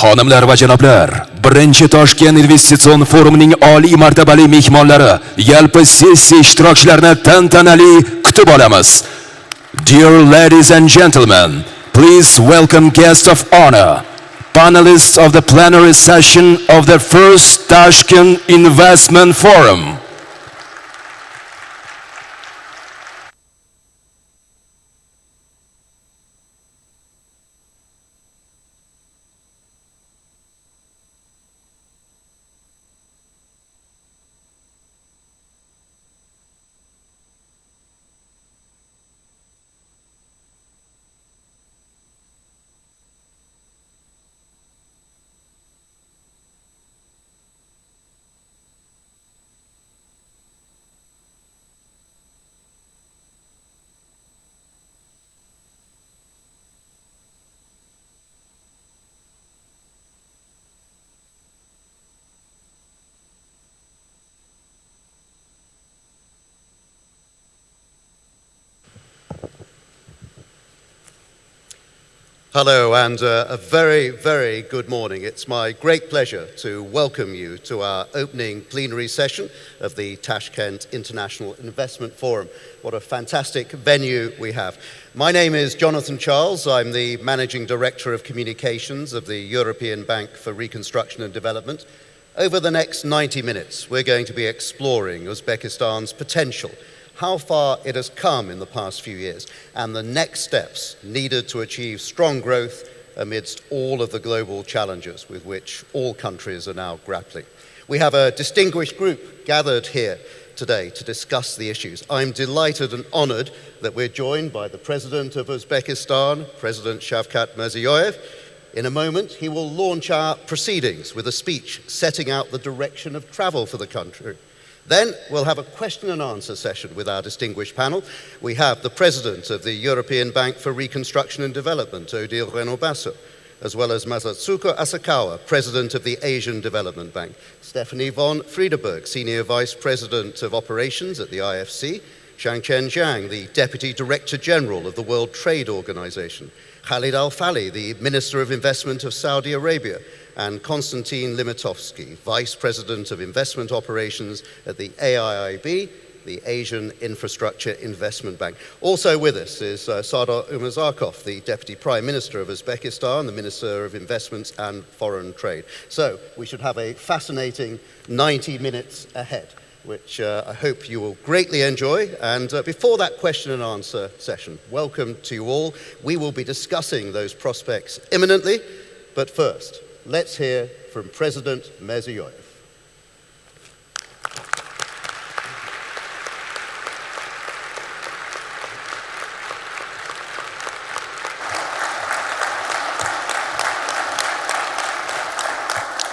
Xonimlar va janoblar, birinchi Toshkent investitsion forumining oliy martabali mehmonlari, yalpi sessiya ishtirokchilarini tantanali kutib olamiz. Dear ladies and gentlemen, please welcome guests of honor, panelists of the plenary session of the first Tashkent Investment Forum. Hello and a very, very good morning. It's my great pleasure to welcome you to our opening plenary session of the Tashkent International Investment Forum. What a fantastic venue we have. My name is Jonathan Charles. I'm the Managing Director of Communications of the European Bank for Reconstruction and Development. Over the next 90 minutes, we're going to be exploring Uzbekistan's potential, how far it has come in the past few years, and the next steps needed to achieve strong growth amidst all of the global challenges with which all countries are now grappling. We have a distinguished group gathered here today to discuss the issues. I'm delighted and honored that we're joined by the President of Uzbekistan, President Shavkat Mirziyoyev. In a moment, he will launch our proceedings with a speech setting out the direction of travel for the country. Then we'll have a question and answer session with our distinguished panel. We have the President of the European Bank for Reconstruction and Development, Odile Renaud-Basso, as well as Masatsuko Asakawa, President of the Asian Development Bank, Stephanie von Friedeberg, Senior Vice President of Operations at the IFC, Shangchen Zhang, the Deputy Director General of the World Trade Organization, Khalid Al-Fali, the Minister of Investment of Saudi Arabia, and Konstantin Limitovsky, Vice President of Investment Operations at the AIIB, the Asian Infrastructure Investment Bank. Also with us is Sardar Umazakov, the Deputy Prime Minister of Uzbekistan, the Minister of Investments and Foreign Trade. So we should have a fascinating 90 minutes ahead, which I hope you will greatly enjoy. And before that question and answer session, welcome to you all. We will be discussing those prospects imminently, but first, let's hear from President Mirziyoyev.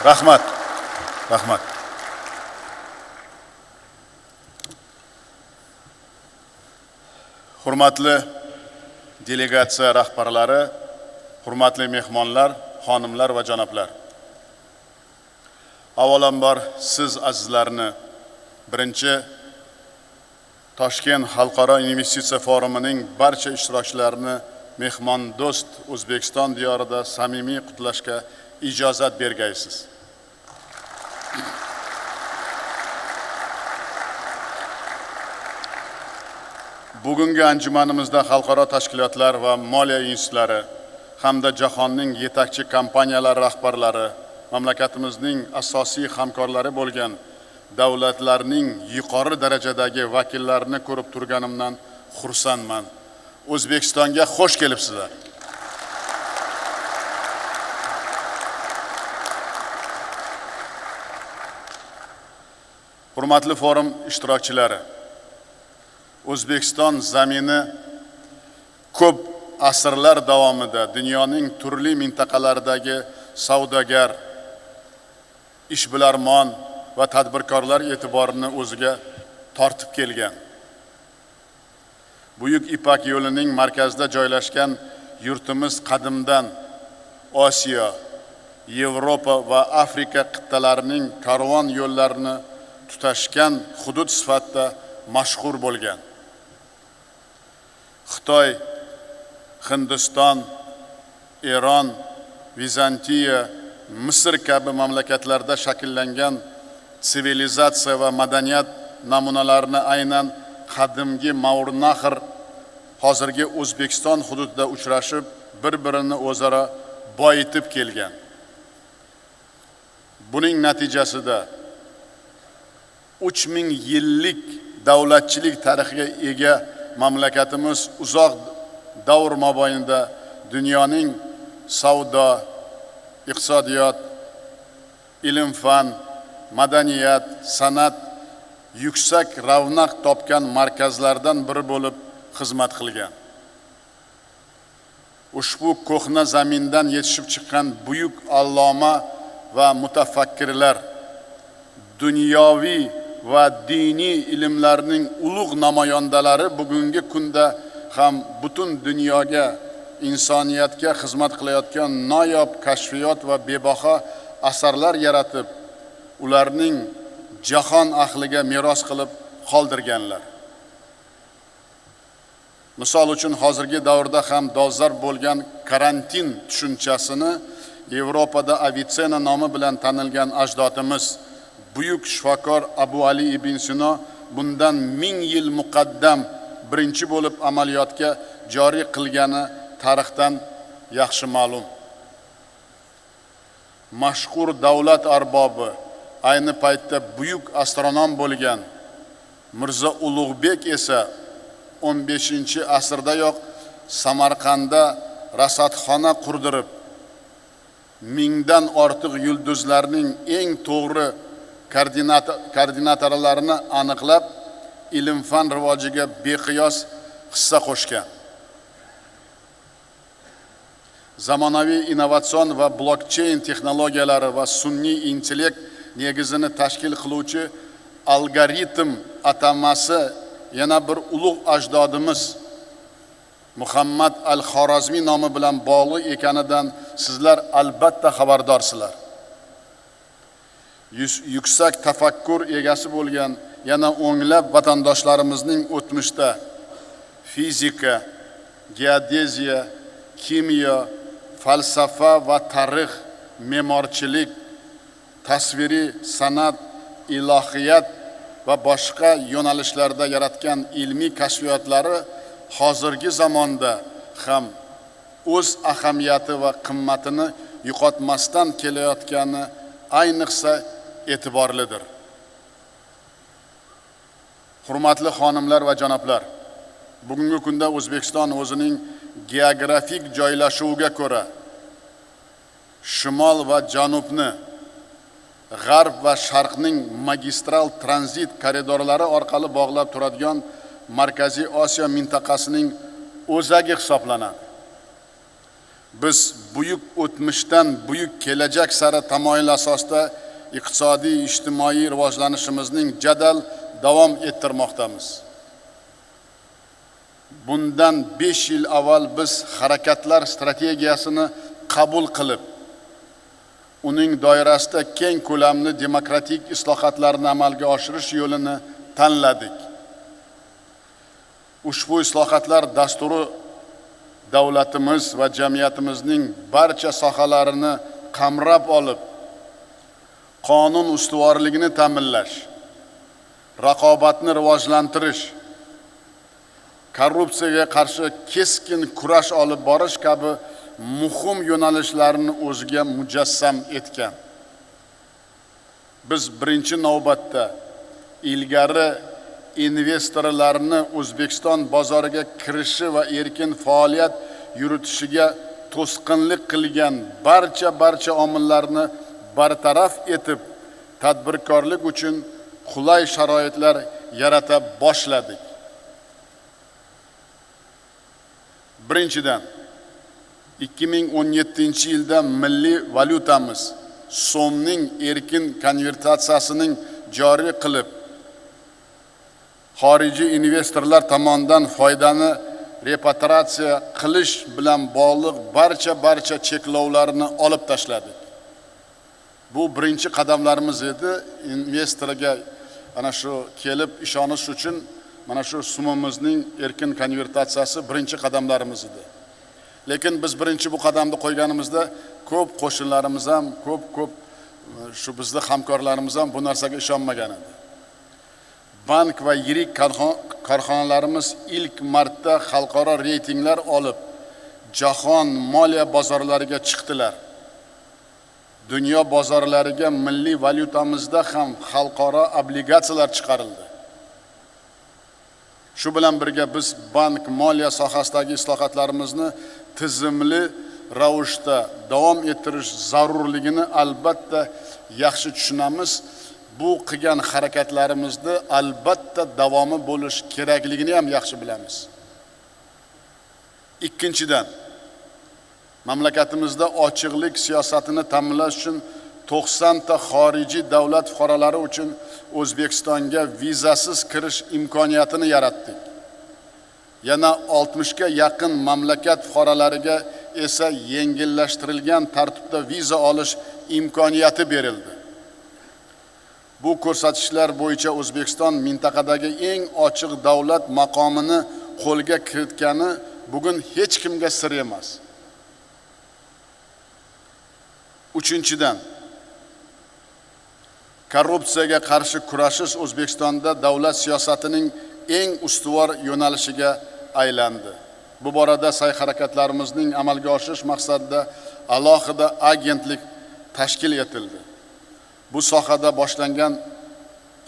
Rahmat. Hurmatli delegatsiya rahbarlari, hurmatli mehmonlar, xonimlar va janoblar. Avvalambor siz azizlarni birinchi Toshkent Xalqaro investitsiya forumining barcha ishtirokchilarini mehmondo'st O'zbekiston diyorida samimiy qutlashga ijozat bergaysiz. Bugungi anjumanimizda xalqaro tashkilotlar va moliya institutlari hamda jahonning yetakchi kompaniyalari rahbarlari, mamlakatimizning asosiy hamkorlari bo'lgan davlatlarning yuqori darajadagi vakillarini ko'rib turganimdan xursandman. O'zbekistonga xush kelibsizlar. Hurmatli forum ishtirokchilari, O'zbekiston zamini ko'p asrlar davomida dunyoning turli mintaqalaridagi savdogar, ishbilarmon va tadbirkorlar e'tiborini o'ziga tortib kelgan. Buyuk Ipak yo'lining markazida joylashgan yurtimiz qadimdan Osiyo, Yevropa va Afrika qit'alarining karvon yo'llarini tutashgan hudud sifatida mashhur bo'lgan. Xitoy, Hindiston, Eron, Vizantiya, Misr kabi mamlakatlarda shakllangan sivilizatsiya va madaniyat namunalarini aynan qadimgi Mavrnahr hozirgi Oʻzbekiston hududida uchrashib, bir-birini o'zaro boyitib kelgan. Buning natijasida 3000 yillik davlatchilik tarixiga ega mamlakatimiz uzoq davr mobaynida dunyoning savdo, iqtisodiyot, ilm-fan, madaniyat, san'at yuksak ravnaq topgan markazlardan biri bo'lib xizmat qilgan. Ushbu ko'hna zamindan yetishib chiqqan buyuk alloma va mutafakkirlar dunyoviy va diniy ilmlarning ulug' namoyandalari bugungi kunda ham butun dunyoga, insoniyatga xizmat qilayotgan noyob kashfiyot va bebaho asarlar yaratib, ularning jahon ahliga meros qilib qoldirganlar. Misol uchun hozirgi davrda ham dolzarb bo'lgan karantin tushunchasini Yevropada Avitsena nomi bilan tanilgan ajdodimiz buyuk shifokor Abu Ali ibn Sino bundan 1000 yil muqaddam birinchi bo'lib amaliyotga joriy qilgani tarixdan yaxshi ma'lum. Mashhur davlat arbobi, ayni paytda buyuk astronom bo'lgan Mirzo Ulug'bek esa 15-asrdayoq Samarqandda rasadxona qurdirib, 1000 dan ortiq yulduzlarning eng to'g'ri koordinatorlarini aniqlab, ilm-fan rivojiga beqiyos hissa qo'shgan. Zamonaviy innovatsion va blockchain texnologiyalari va sun'iy intellekt negizini tashkil qiluvchi algoritm atamasi yana bir ulug' ajdodimiz Muhammad al-Xorazmiy nomi bilan bog'liq ekanidan sizlar albatta xabardorsizlar. Yuksak tafakkur egasi bo'lgan yana o'nglab vatandoshlarimizning o'tmishda fizika, geodeziya, kimyo, falsafa va tarix, me'morchilik, tasviriy san'at, ilohiyat va boshqa yo'nalishlarda yaratgan ilmiy kashfiyotlari hozirgi zamonda ham o'z ahamiyati va qimmatini yo'qotmasdan kelayotgani ayniqsa e'tiborlidir. Hurmatli xonimlar va janoblar, bugungi kunda O'zbekiston o'zining geografik joylashuviga ko'ra shimol va janubni, g'arb va sharqning magistral tranzit koridorlari orqali bog'lab turadigan Markaziy Osiyo mintaqasining o'zagi hisoblanadi. Biz buyuk o'tmishdan buyuk kelajak sari tamoyil asosida iqtisodiy, ijtimoiy rivojlanishimizning jadal davom ettirmoqdamiz. Bundan 5 yil avval biz harakatlar strategiyasini qabul qilib, uning doirasida keng ko'lamli demokratik islohotlarni amalga oshirish yo'lini tanladik. Ushbu islohotlar dasturi davlatimiz va jamiyatimizning barcha sohalarini qamrab olib, qonun ustuvorligini ta'minlash, raqobatni rivojlantirish, korrupsiyaga qarshi keskin kurash olib borish kabi muhim yo'nalishlarni o'ziga mujassam etgan. Biz birinchi navbatda ilgari investorlarni O'zbekiston bozoriga kirishi va erkin faoliyat yuritishiga to'sqinlik qilgan barcha omillarni bartaraf etib, tadbirkorlik uchun qulay sharoitlar yarata boshladik. Birinchidan, 2017-yilda milliy valyutamiz so'mning erkin konvertatsiyasining joriy qilib, xorijiy investorlar tomonidan foydani repatriatsiya qilish bilan bog'liq barcha cheklovlarni olib tashladik. Bu birinchi qadamlarimiz edi. Investorga ana shu kelib ishonish uchun mana shu sumimizning erkin konvertatsiyasi birinchi qadamlarimiz edi. Lekin biz birinchi bu qadamni qo'yganimizda ko'p qo'shnilarimiz ham, ko'p shu bizning hamkorlarimiz ham bu narsaga ishonmagan edi. Bank va yirik korxonalarimiz ilk marta xalqaro reytinglar olib, jahon moliya bozorlariga chiqdilar. Dunyo bozorlariga milliy valyutamizda ham xalqaro obligatsiyalar chiqarildi. Shu bilan birga biz bank moliya sohasidagi islohotlarimizni tizimli ravishda davom ettirish zarurligini albatta yaxshi tushunamiz. Bu qilgan harakatlarimizni albatta davomi bo'lish kerakligini ham yaxshi bilamiz. Ikkinchidan, mamlakatimizda ochiqlik siyosatini ta'minlash uchun 90 ta xorijiy davlat fuqarolari uchun O'zbekistonga vizasiz kirish imkoniyatini yaratdik. Yana 60 ga yaqin mamlakat fuqarolariga esa yengillashtirilgan tartibda viza olish imkoniyati berildi. Bu ko'rsatishlar bo'yicha O'zbekiston mintaqadagi eng ochiq davlat maqomini qo'lga kiritgani bugun hech kimga sir emas. Uchinchidan, korrupsiyaga qarshi kurashish O'zbekistonda davlat siyosatining eng ustuvor yo'nalishiga aylandi. Bu borada sa'y-harakatlarimizning amalga oshirish maqsadida alohida agentlik tashkil etildi. Bu sohada boshlangan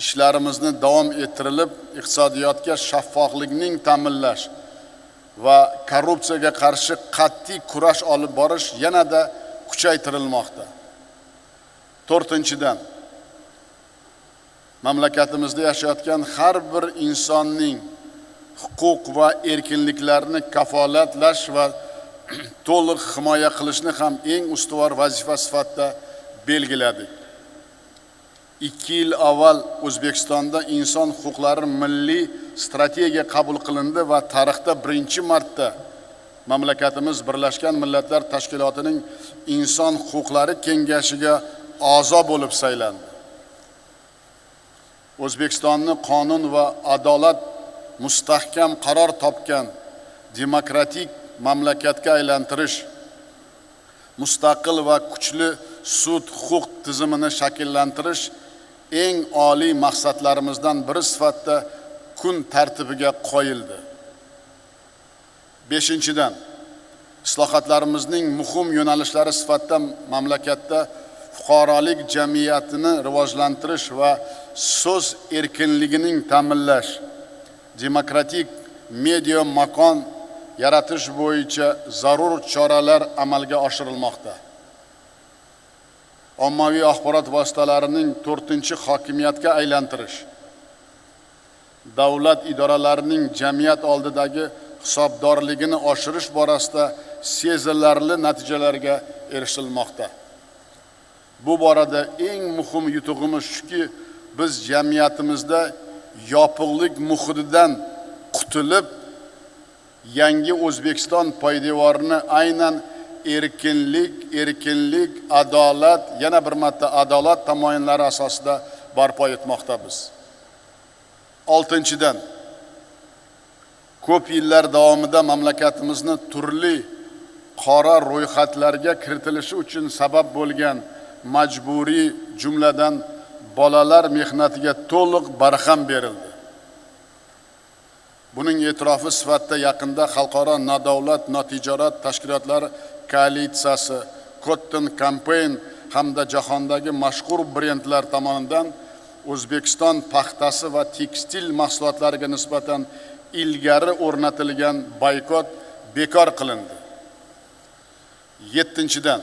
ishlarimizni davom ettirilib, iqtisodiyotga shaffoflikning ta'minlash va korrupsiyaga qarshi qat'iy kurash olib borish yanada kuchaytirilmoqda. To'rtinchidan, mamlakatimizda yashayotgan har bir insonning huquq va erkinliklarini kafolatlash va to'liq himoya qilishni ham eng ustuvor vazifa sifatida belgiladik. 2 yil avval O'zbekistonda inson huquqlari milliy strategiya qabul qilindi va tarixda birinchi marta mamlakatimiz Birlashgan Millatlar Tashkilotining inson huquqlari kengashiga a'zo bo'lib saylandi. O'zbekistonni qonun va adolat mustahkam qaror topgan demokratik mamlakatga aylantirish, mustaqil va kuchli sud huquq tizimini shakllantirish eng oliy maqsadlarimizdan biri sifatida kun tartibiga qo'yildi. 5-dan, islohotlarimizning muhim yo'nalishlari sifatida mamlakatda fuqarolik jamiyatini rivojlantirish va so'z erkinligining ta'minlash, demokratik media makon yaratish bo'yicha zarur choralar amalga oshirilmoqda. Ommaviy axborot vositalarining 4-hokimiyatga aylantirish, davlat idoralarining jamiyat oldidagi hisobdorligini oshirish borasida sezilarli natijalarga erishilmoqda. Bu borada eng muhim yutug'imiz shuki, biz jamiyatimizda yopiqlik muhitidan qutulib, yangi O'zbekiston poydevorini aynan erkinlik, adolat, yana bir marta adolat tamoyillari asosida barpo etmoqdamiz. 6-dan, ko'p yillar davomida mamlakatimizni turli qora ro'yxatlarga kiritilishi uchun sabab bo'lgan majburiy, jumladan bolalar mehnatiga to'liq barham berildi. Buning e'tirofi sifatida yaqinda xalqaro nodavlat notijorat tashkilotlar koalitsiyasi, Cotton Campaign hamda jahondagi mashhur brendlar tomonidan O'zbekiston paxtasi va tekstil mahsulotlariga nisbatan ilgari o'rnatilgan boykot bekor qilindi. 7-dan,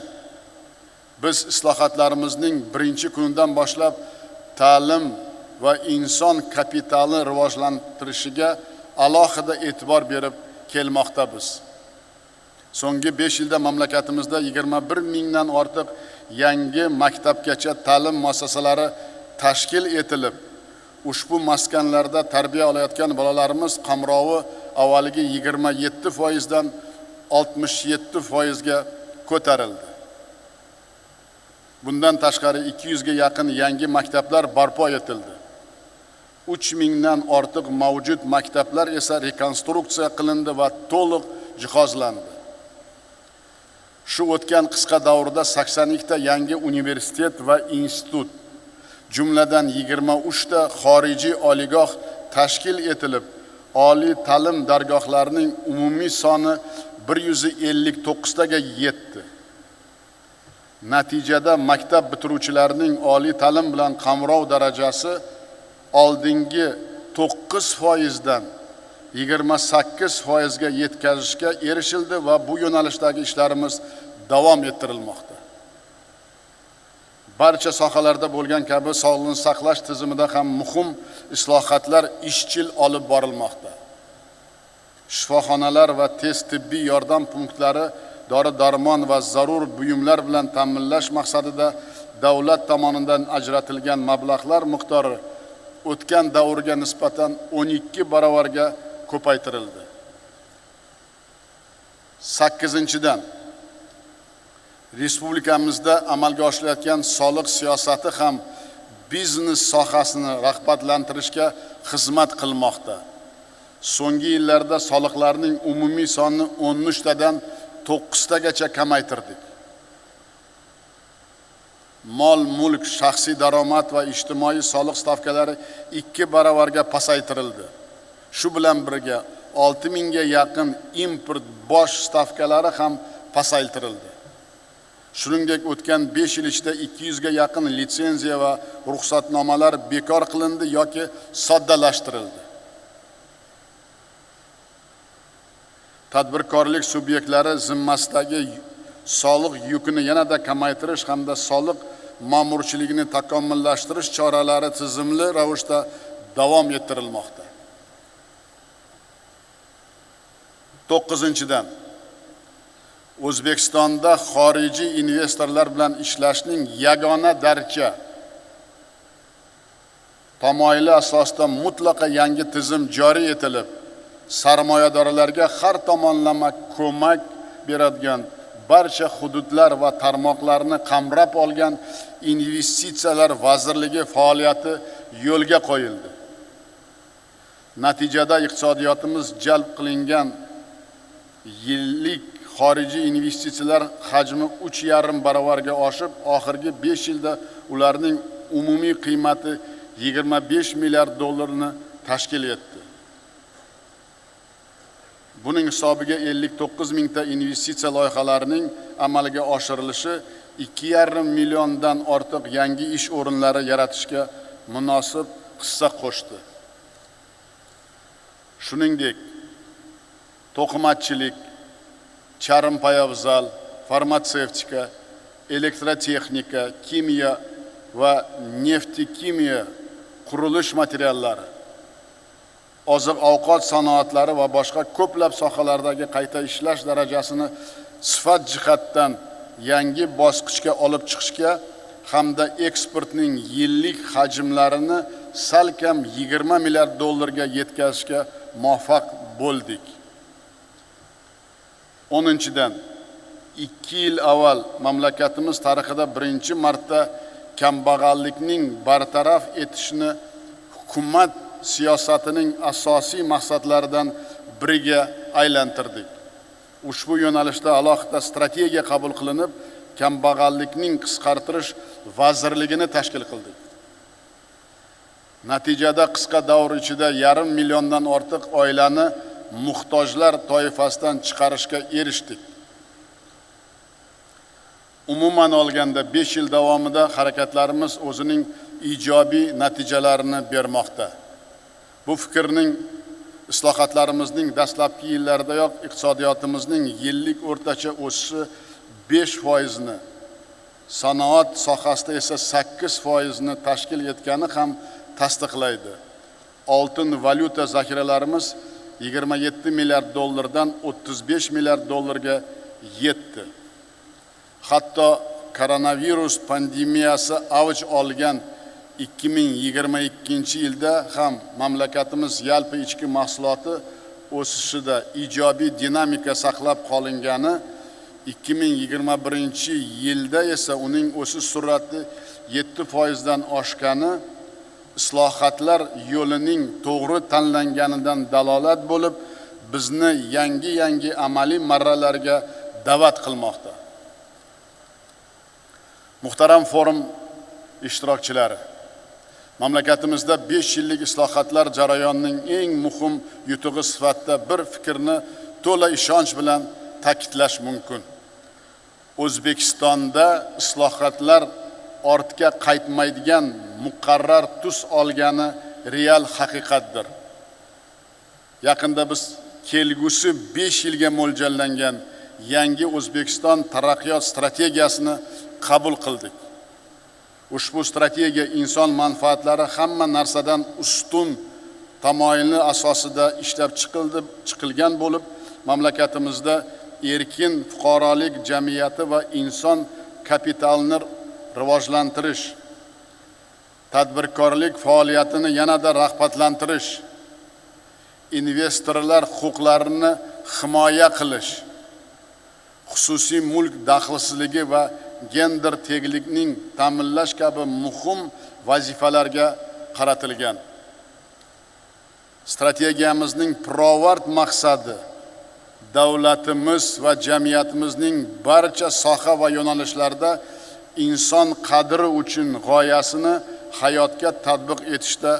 biz islohotlarimizning birinchi kunidan boshlab ta'lim va inson kapitali rivojlantirishiga alohida e'tibor berib kelmoqdamiz. So'nggi 5 yilda mamlakatimizda 21 mingdan ortiq yangi maktabgacha ta'lim muassasalari tashkil etilib, ushbu maskanlarda tarbiya olayotgan bolalarimiz qamrovi avvaliga 27% dan 67% ga ko'tarildi. Bundan tashqari 200 ga yaqin yangi maktablar barpo etildi. 3 mingdan ortiq mavjud maktablar esa rekonstruksiya qilindi va to'liq jihozlandi. Shu o'tgan qisqa davrda 82 ta yangi universitet va institut, jumladan 23 ta xorijiy oliygoh tashkil etilib, oliy ta'lim dargohlarining umumiy soni 159 taga yetdi. Natijada maktab bitiruvchilarining oliy ta'lim bilan qamrov darajasi oldingi 9% dan 28% ga yetkazishga erishildi va bu yo'nalishdagi ishlarimiz davom ettirilmoqda. Barcha sohalarda bo'lgan kabi sog'liqni saqlash tizimida ham muhim islohotlar izchil olib borilmoqda. Shifoxonalar va tez tibbiy yordam punktlari dori-darmon va zarur buyumlar bilan ta'minlash maqsadida davlat tomonidan ajratilgan mablag'lar miqdori o'tgan davrga nisbatan 12 baravarga ko'paytirildi. 8-dan Respublikamizda amalga oshirilayotgan soliq siyosati ham biznes sohasini rag'batlantirishga xizmat qilmoqda. So'nggi yillarda soliqlarning umumiy sonini 13 tadan 9 tagacha kamaytirdik. Mol, mulk, shaxsiy daromad va ijtimoiy soliq stavkalari 2 baravarga pasaytirildi. Shu bilan birga 6000 ga yaqin import bosh stavkalari ham pasaytirildi. Shuningdek, o'tgan 5 yil ichida 200 ga yaqin litsenziya va ruxsatnomalar bekor qilindi yoki soddalashtirildi. Tadbirkorlik subyektlari zimmasidagi soliq yukini yanada kamaytirish hamda soliq ma'murchiligini takomillashtirish choralari tizimli ravishda davom ettirilmoqda. 9-dan O'zbekistonda xorijiy investorlar bilan ishlashning yagona darcha tamoyili asosida mutlaqo yangi tizim joriy etilib, sarmoyadorlarga har tomonlama ko'mak beradigan barcha hududlar va tarmoqlarni qamrab olgan investitsiyalar vazirligi faoliyati yo'lga qo'yildi. Natijada iqtisodiyotimiz jalb qilingan yillik xorijiy investitsiyalar hajmi 3,5 baravarga oshib, oxirgi 5 yilda ularning umumiy qiymati 25 milliard dollarni tashkil etdi. Buning hisobiga 59 mingta investitsiya loyihalarining amalga oshirilishi 2,5 milliondan ortiq yangi ish o'rinlari yaratishga munosib hissa qo'shdi. Shuningdek, to'qimachilik, charm poyabzal, farmatsevtika, elektrotexnika, kimyo va neftikimiya, qurilish materiallari, oziq-ovqat sanoatlari va boshqa ko'plab sohalardagi qayta ishlash darajasini sifat jihatdan yangi bosqichga olib chiqishga hamda eksportning yillik hajmlarini salkam 20 milliard dollarga yetkazishga muvaffaq bo'ldik. 10-dan 2 yil avval mamlakatimiz tarixida birinchi marta kambag'allikning bartaraf etishni hukumat siyosatining asosiy maqsadlaridan biriga aylantirdik. Ushbu yo'nalishda alohida strategiya qabul qilinib, kambag'allikning qisqartirish vazirligini tashkil qildik. Natijada qisqa davr ichida 1,5 milliondan ortiq oilani muhtojlar toifasidan chiqarishga erishdik. Umuman olganda 5 yil davomida harakatlarimiz o'zining ijobiy natijalarini bermoqda. Bu fikrning islohotlarimizning dastlabki yillaridayoq iqtisodiyotimizning yillik o'rtacha o'sishi 5% ni, sanoat sohasida esa 8% ni tashkil etgani ham tasdiqlaydi. Oltin valyuta zaxiralarimiz 27 milliard dollardan 35 milliard dollarga yetdi. Hatto koronavirus pandemiyasi avj olgan 2022-yilda ham mamlakatimiz yalpi ichki mahsuloti o'sishida ijobiy dinamika saqlab qolingani, 2021-yilda esa uning o'sish sur'ati 7% dan oshgani islohotlar yo'lining to'g'ri tanlanganidan dalolat bo'lib, bizni yangi amaliy marralarga da'vat qilmoqda. Muhtaram forum ishtirokchilari, mamlakatimizda 5 yillik islohotlar jarayonining eng muhim yutug'i sifatida bir fikrni to'la ishonch bilan ta'kidlash mumkin. O'zbekistonda islohotlar ortga qaytmaydigan muqarrar tus olgani real haqiqatdir. Yaqinda biz kelgusi 5 yilga mo'ljallangan yangi O'zbekiston taraqqiyot strategiyasini qabul qildik. Ushbu strategiya inson manfaatlari hamma narsadan ustun tamoyili asosida ishlab chiqilgan bo'lib, mamlakatimizda erkin fuqarolik jamiyati va inson kapitalini rivojlantirish, tadbirkorlik faoliyatini yanada rag'batlantirish, investorlar huquqlarini himoya qilish, xususiy mulk daxlsizligi va gender tenglikning ta'minlash kabi muhim vazifalarga qaratilgan. Strategiyamizning pirovard maqsadi davlatimiz va jamiyatimizning barcha soha va yo'nalishlarda inson qadri uchun g'oyasini hayotga tatbiq etishda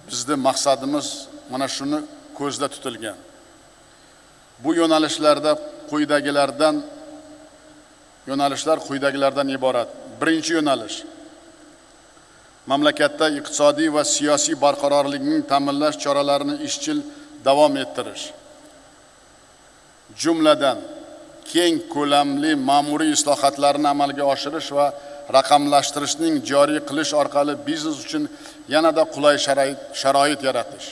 bizning maqsadimiz mana shuni ko'zda tutilgan. Bu yo'nalishlar quyidagilardan iborat. Birinchi yo'nalish: mamlakatda iqtisodiy va siyosiy barqarorlikning ta'minlash choralarini izchil davom ettirish. Jumladan, keng ko'lamli ma'muriy islohotlarni amalga oshirish va raqamlashtirishning joriy qilish orqali biznes uchun yanada qulay sharoit yaratish.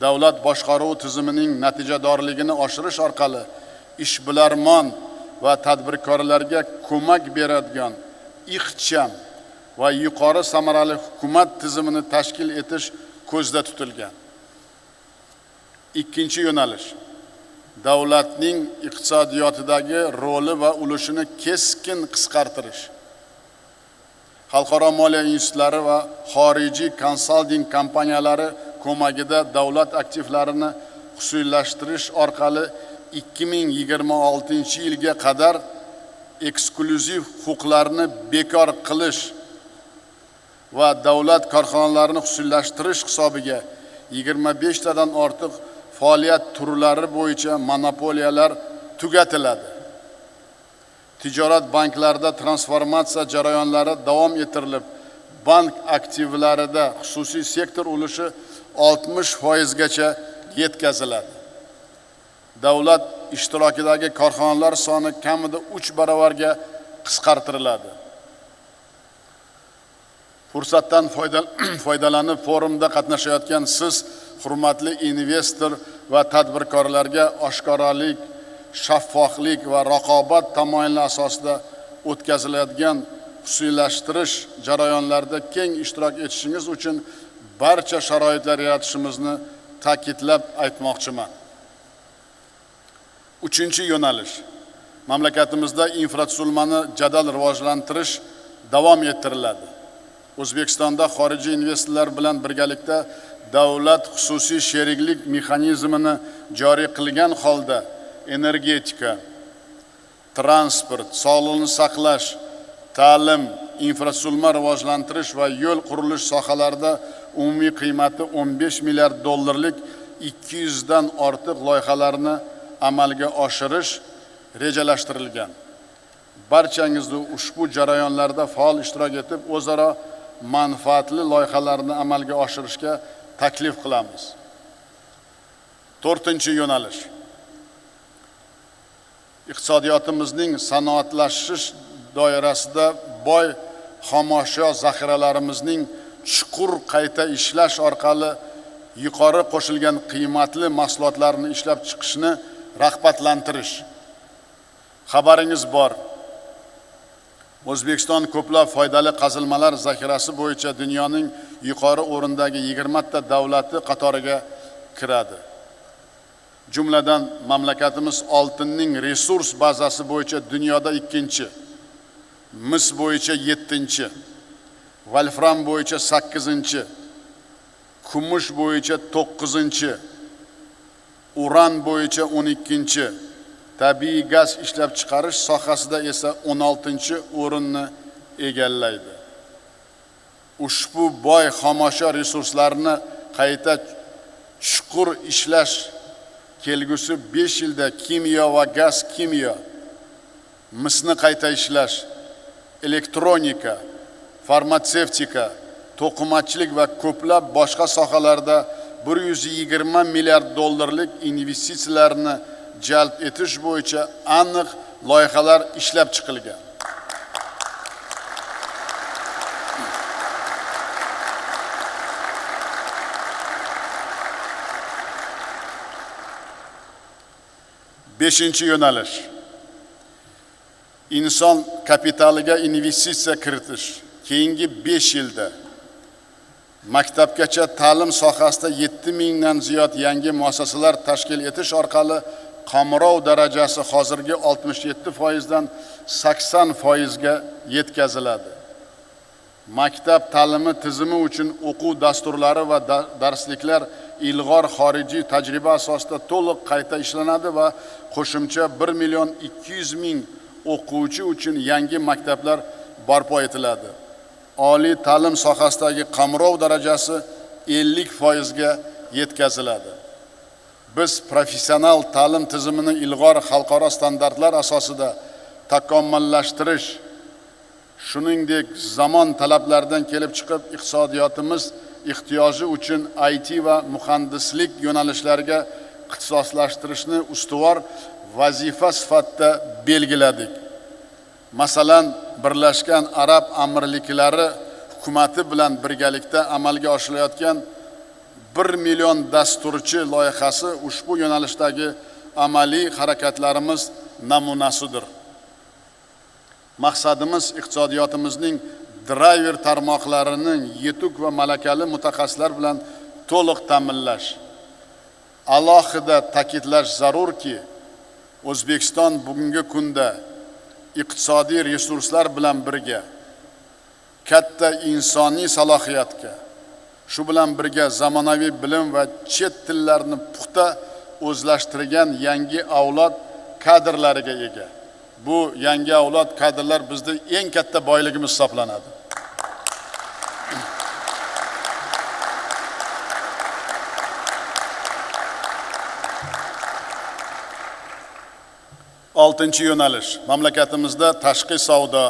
Davlat boshqaruvi tizimining natijadorligini oshirish orqali ishbilarmon va tadbirkorlarga ko'mak beradigan ixcham va yuqori samarali hukumat tizimini tashkil etish ko'zda tutilgan. Ikkinchi yo'nalish: davlatning iqtisodiyotidagi roli va ulushini keskin qisqartirish. Xalqaro moliya institutlari va xorijiy konsalting kompaniyalari ko'magida davlat aktivlarini xususiylashtirish orqali 2026-yilga qadar eksklyuziv huquqlarni bekor qilish va davlat korxonalarini xususiylashtirish hisobiga 25 tadan ortiq faoliyat turlari bo'yicha monopoliyalar tugatiladi. Tijorat banklarida transformatsiya jarayonlari davom ettirilib, bank aktivlarida xususiy sektor ulushi 60% gacha yetkaziladi. Davlat ishtirokidagi korxonalar soni kamida 3 barobarga qisqartiriladi. Fursatdan foydalanib forumda qatnashayotgan siz, hurmatli investor va tadbirkorlarga oshkoralik, shaffoflik va raqobat tamoyili asosida o'tkaziladigan xususiylashtirish jarayonlarida keng ishtirok etishingiz uchun barcha sharoitlar yaratishimizni ta'kidlab aytmoqchiman. Uchinchi yo'nalish: mamlakatimizda infratuzilmani jadal rivojlantirish davom ettiriladi. O'zbekistonda xorijiy investorlar bilan birgalikda davlat xususiy sheriklik mexanizmini joriy qilgan holda energetika, transport, sog'liqni saqlash, ta'lim, infratuzilma rivojlantirish va yo'l qurilish sohalarida umumiy qiymati 15 milliard dollarlik 200 dan ortiq loyihalarni amalga oshirish rejalashtirilgan. Barchangizni ushbu jarayonlarda faol ishtirok etib, o'zaro manfaatli loyihalarni amalga oshirishga taklif qilamiz. To'rtinchi yo'nalish: iqtisodiyotimizning sanoatlashish doirasida boy xomashyo zaxiralarimizning chuqur qayta ishlash orqali yuqori qo'shilgan qiymatli mahsulotlarni ishlab chiqishni rag'batlantirish. Xabaringiz bor, O'zbekiston ko'plab foydali qazilmalar zaxirasi bo'yicha dunyoning yuqori o'rindagi 20 ta davlati qatoriga kiradi. Jumladan mamlakatimiz oltinning resurs bazasi bo'yicha dunyoda 2-chi, mis bo'yicha 7-chi, volfram bo'yicha 8-chi, kumush bo'yicha 9-chi, uran bo'yicha 12-chi, tabiiy gaz ishlab chiqarish sohasida esa 16-o'rinni egallaydi. Ushbu boy xomashyo resurslarini qayta chuqur ishlash kelgusi 5 yilda kimyo va gaz kimyo, misni qayta ishlash, elektronika, farmatsevtika, to'qimachilik va ko'plab boshqa sohalarda 120 milliard dollarlik investitsiyalarni jalb etish bo'yicha aniq loyihalar ishlab chiqilgan. Beshinchi yo'nalish. Inson kapitaliga investitsiya kiritish. Keyingi 5 yilda maktabgacha ta'lim sohasida 7000 dan ziyod yangi muassasalar tashkil etish orqali qamrov darajasi hozirgi 67% dan 80% ga yetkaziladi. Maktab ta'limi tizimi uchun o'quv dasturlari va darsliklar ilg'or xorijiy tajriba asosida to'liq qayta ishlanadi va qo'shimcha 1.200.000 o'quvchi uchun yangi maktablar barpo etiladi. Oliy ta'lim sohasidagi qamrov darajasi 50% ga yetkaziladi. Biz professional ta'lim tizimini ilg'or xalqaro standartlar asosida takomillashtirish, shuningdek zamon talablaridan kelib chiqib iqtisodiyotimiz ehtiyoji uchun IT va muhandislik yo'nalishlariga ixtisoslashtirishni ustuvor vazifa sifatida belgiladik. Masalan, Birlashgan Arab Amirliklari hukumati bilan birgalikda amalga oshirilayotgan 1 million dasturchi loyihasi ushbu yo'nalishdagi amaliy harakatlarimiz namunasidir. Maqsadimiz iqtisodiyotimizning driver tarmoqlarining yetuk va malakali mutaxassislar bilan to'liq ta'minlash. Alohida ta'kidlash zarurki, O'zbekiston bugungi kunda iqtisodiy resurslar bilan birga katta insoniy salohiyatga, shu bilan birga zamonaviy bilim va chet tillarni puxta o'zlashtirgan yangi avlod kadrlariga ega. Bu yangi avlod kadrlar bizning eng katta boyligimiz hisoblanadi. Oltinchi yo'nalish. Mamlakatimizda tashqi savdo,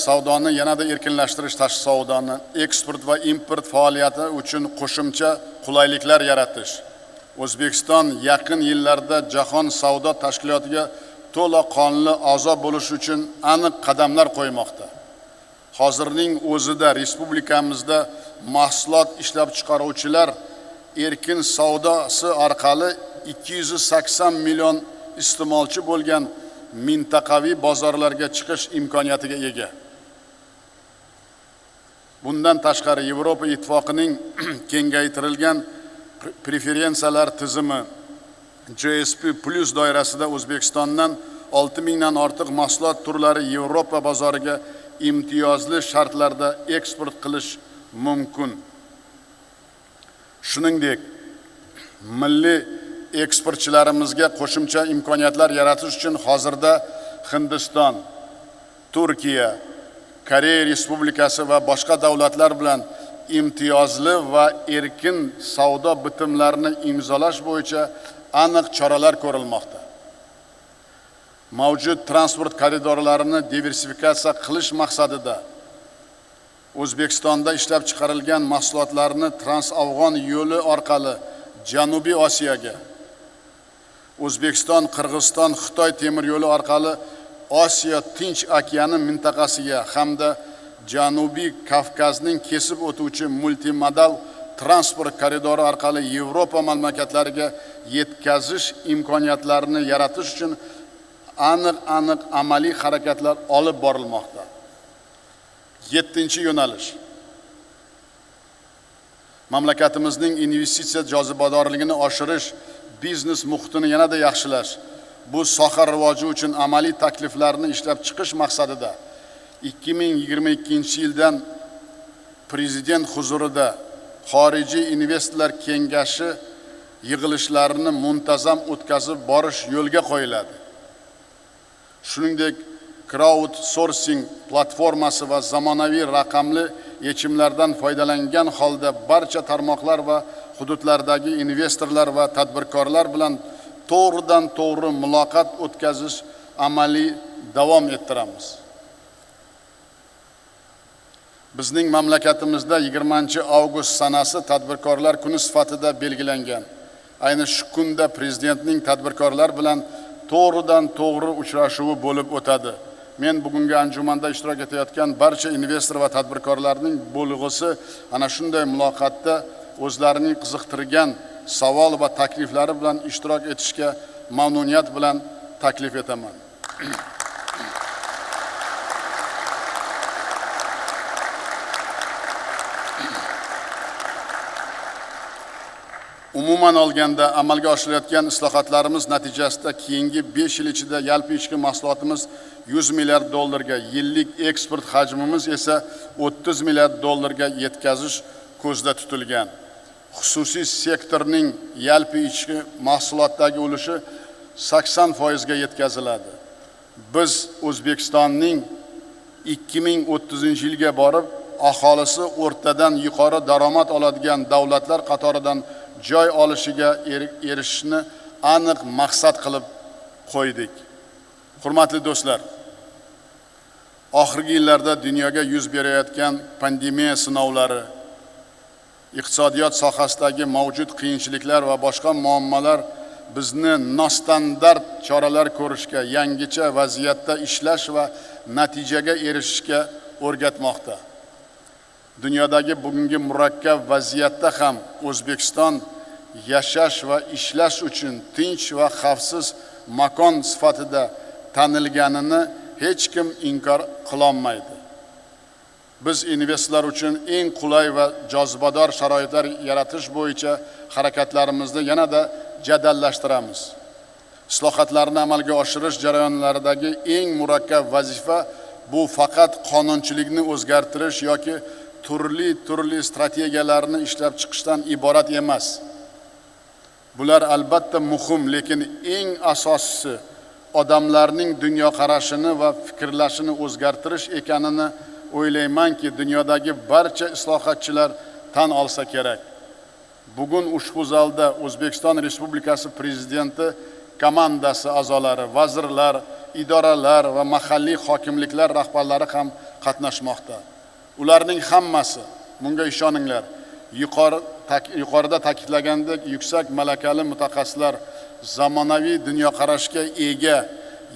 savdoni yanada erkinlashtirish, tashqi savdoni, eksport va import faoliyati uchun qo'shimcha qulayliklar yaratish. O'zbekiston yaqin yillarda jahon savdo tashkilotiga to'liq qonli a'zo bo'lish uchun aniq qadamlar qo'ymoqda. Hozirning o'zida respublikamizda mahsulot ishlab chiqaruvchilar erkin savdosi orqali 280 million iste'molchi bo'lgan mintaqaviy bozorlarga chiqish imkoniyatiga ega. Bundan tashqari Yevropa ittifoqining kengaytirilgan preferensiyalar tizimi GSP+ doirasida O'zbekistondan 6000 dan ortiq mahsulot turlari Yevropa bozoriga imtiyozli shartlarda eksport qilish mumkin. Shuningdek, milliy eksportchilarimizga qo'shimcha imkoniyatlar yaratish uchun hozirda Hindiston, Turkiya, Koreya Respublikasi va boshqa davlatlar bilan imtiyozli va erkin savdo bitimlarini imzolash bo'yicha aniq choralar ko'rilmoqda. Mavjud transport koridorlarini diversifikatsiya qilish maqsadida O'zbekistonda ishlab chiqarilgan mahsulotlarni Trans-Afg'on yo'li orqali Janubiy Osiyoga, O'zbekiston, Qirg'iziston, Xitoy temir yo'li orqali Osiyo Tinch okeani mintaqasiga hamda Janubiy Kavkazning kesib o'tuvchi multimodal transport koridori orqali Yevropa mamlakatlariga yetkazish imkoniyatlarini yaratish uchun aniq amaliy harakatlar olib borilmoqda. 7-chi yo'nalish. Mamlakatimizning investitsiya jozibadorligini oshirish, biznes muhitini yanada yaxshilash, bu soha rivoji uchun amaliy takliflarni ishlab chiqish maqsadida 2022-yildan Prezident huzurida xorijiy investorlar kengashi yig'ilishlarini muntazam o'tkazib borish yo'lga qo'yiladi. Shuningdek, crowd sourcing platformasi va zamonaviy raqamli yechimlardan foydalangan holda barcha tarmoqlar va hududlardagi investorlar va tadbirkorlar bilan to'g'ridan to'g'ri muloqot o'tkazish amaliy davom ettiramiz. Bizning mamlakatimizda 20-avgust sanasi tadbirkorlar kuni sifatida belgilangan. Ayni shu kunda Prezidentning tadbirkorlar bilan to'g'ridan to'g'ri uchrashuvi bo'lib o'tadi. Men bugungi anjumanda ishtirok etayotgan barcha investor va tadbirkorlarning bo'lg'usi ana shunday muloqotda o'zlarining qiziqtirgan savol va takliflari bilan ishtirok etishga mamnuniyat bilan taklif etaman. Umuman olganda amalga oshirilayotgan islohotlarimiz natijasida keyingi 5 yil ichida yalpi ichki mahsulotimiz 100 milliard dollarga, yillik eksport hajmimiz esa 30 milliard dollarga yetkazish ko'zda tutilgan. Xususiy sektorning yalpi ichki mahsulotdagi ulushi 80% ga yetkaziladi. Biz O'zbekistonning 2030-yilga borib aholisi o'rtadan yuqori daromad oladigan davlatlar qatoridan joy olishiga erishishni aniq maqsad qilib qo'ydik. Hurmatli do'stlar, oxirgi yillarda dunyoga yuz berayotgan pandemiya sinovlari, iqtisodiyot sohasidagi mavjud qiyinchiliklar va boshqa muammolar bizni nostandart choralar ko'rishga, yangicha vaziyatda ishlash va natijaga erishishga o'rgatmoqda. Dunyodagi bugungi murakkab vaziyatda ham O'zbekiston yashash va ishlash uchun tinch va xavfsiz makon sifatida tanilganini hech kim inkor qilolmaydi. Biz investorlar uchun eng qulay va jozibador sharoitlar yaratish bo'yicha harakatlarimizni yanada jadallashtiramiz. Islohotlarni amalga oshirish jarayonlaridagi eng murakkab vazifa bu faqat qonunchilikni o'zgartirish yoki turli strategiyalarni ishlab chiqishdan iborat emas. Bular albatta muhim, lekin eng asosiysi odamlarning dunyoqarashini va fikrlashini o'zgartirish ekanini o'ylaymanki, dunyodagi barcha islohotchilar tan olsa kerak. Bugun ushbu zalda O'zbekiston Respublikasi Prezidenti komandasi a'zolari, vazirlar, idoralar va mahalliy hokimliklar rahbarlari ham qatnashmoqda. Ularning hammasi, bunga ishoninglar, yuqorida ta'kidlagandek yuksak malakali mutaxassislar, zamonaviy dunyoqarashga ega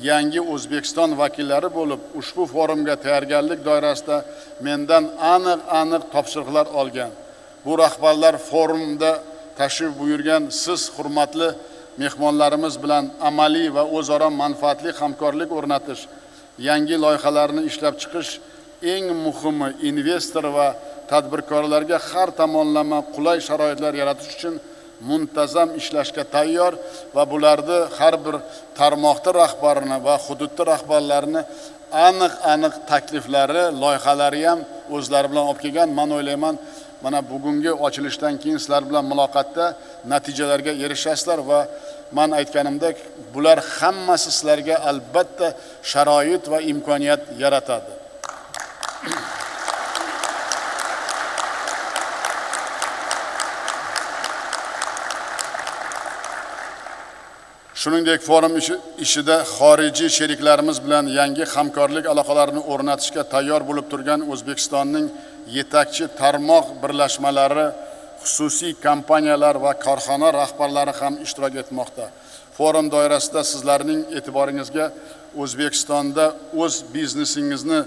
yangi O'zbekiston vakillari bo'lib, ushbu forumga tayyorgarlik doirasida mendan aniq topshiriqlar olgan. Bu rahbarlar forumda tashrif buyurgan siz hurmatli mehmonlarimiz bilan amaliy va o'zaro manfaatli hamkorlik o'rnatish, yangi loyihalarni ishlab chiqish, eng muhimi investor va tadbirkorlarga har tomonlama qulay sharoitlar yaratish uchun muntazam ishlashga tayyor va bularni har bir tarmoqda rahbarini va hududda rahbarlarini aniq takliflari, loyihalari ham o'zlari bilan olib kelgan. Men o'ylayman, mana bugungi ochilishdan keyin sizlar bilan muloqotda natijalarga erishasizlar va men aytganimdek, bular hammasi sizlarga albatta sharoit va imkoniyat yaratadi. Shuningdek, forum ishida xorijiy sheriklarimiz bilan yangi hamkorlik aloqalarini o'rnatishga tayyor bo'lib turgan O'zbekistonning yetakchi tarmoq birlashmalari, xususiy kompaniyalar va korxona rahbarlari ham ishtirok etmoqda. Forum doirasida sizlarning e'tiboringizga O'zbekistonda o'z biznesingizni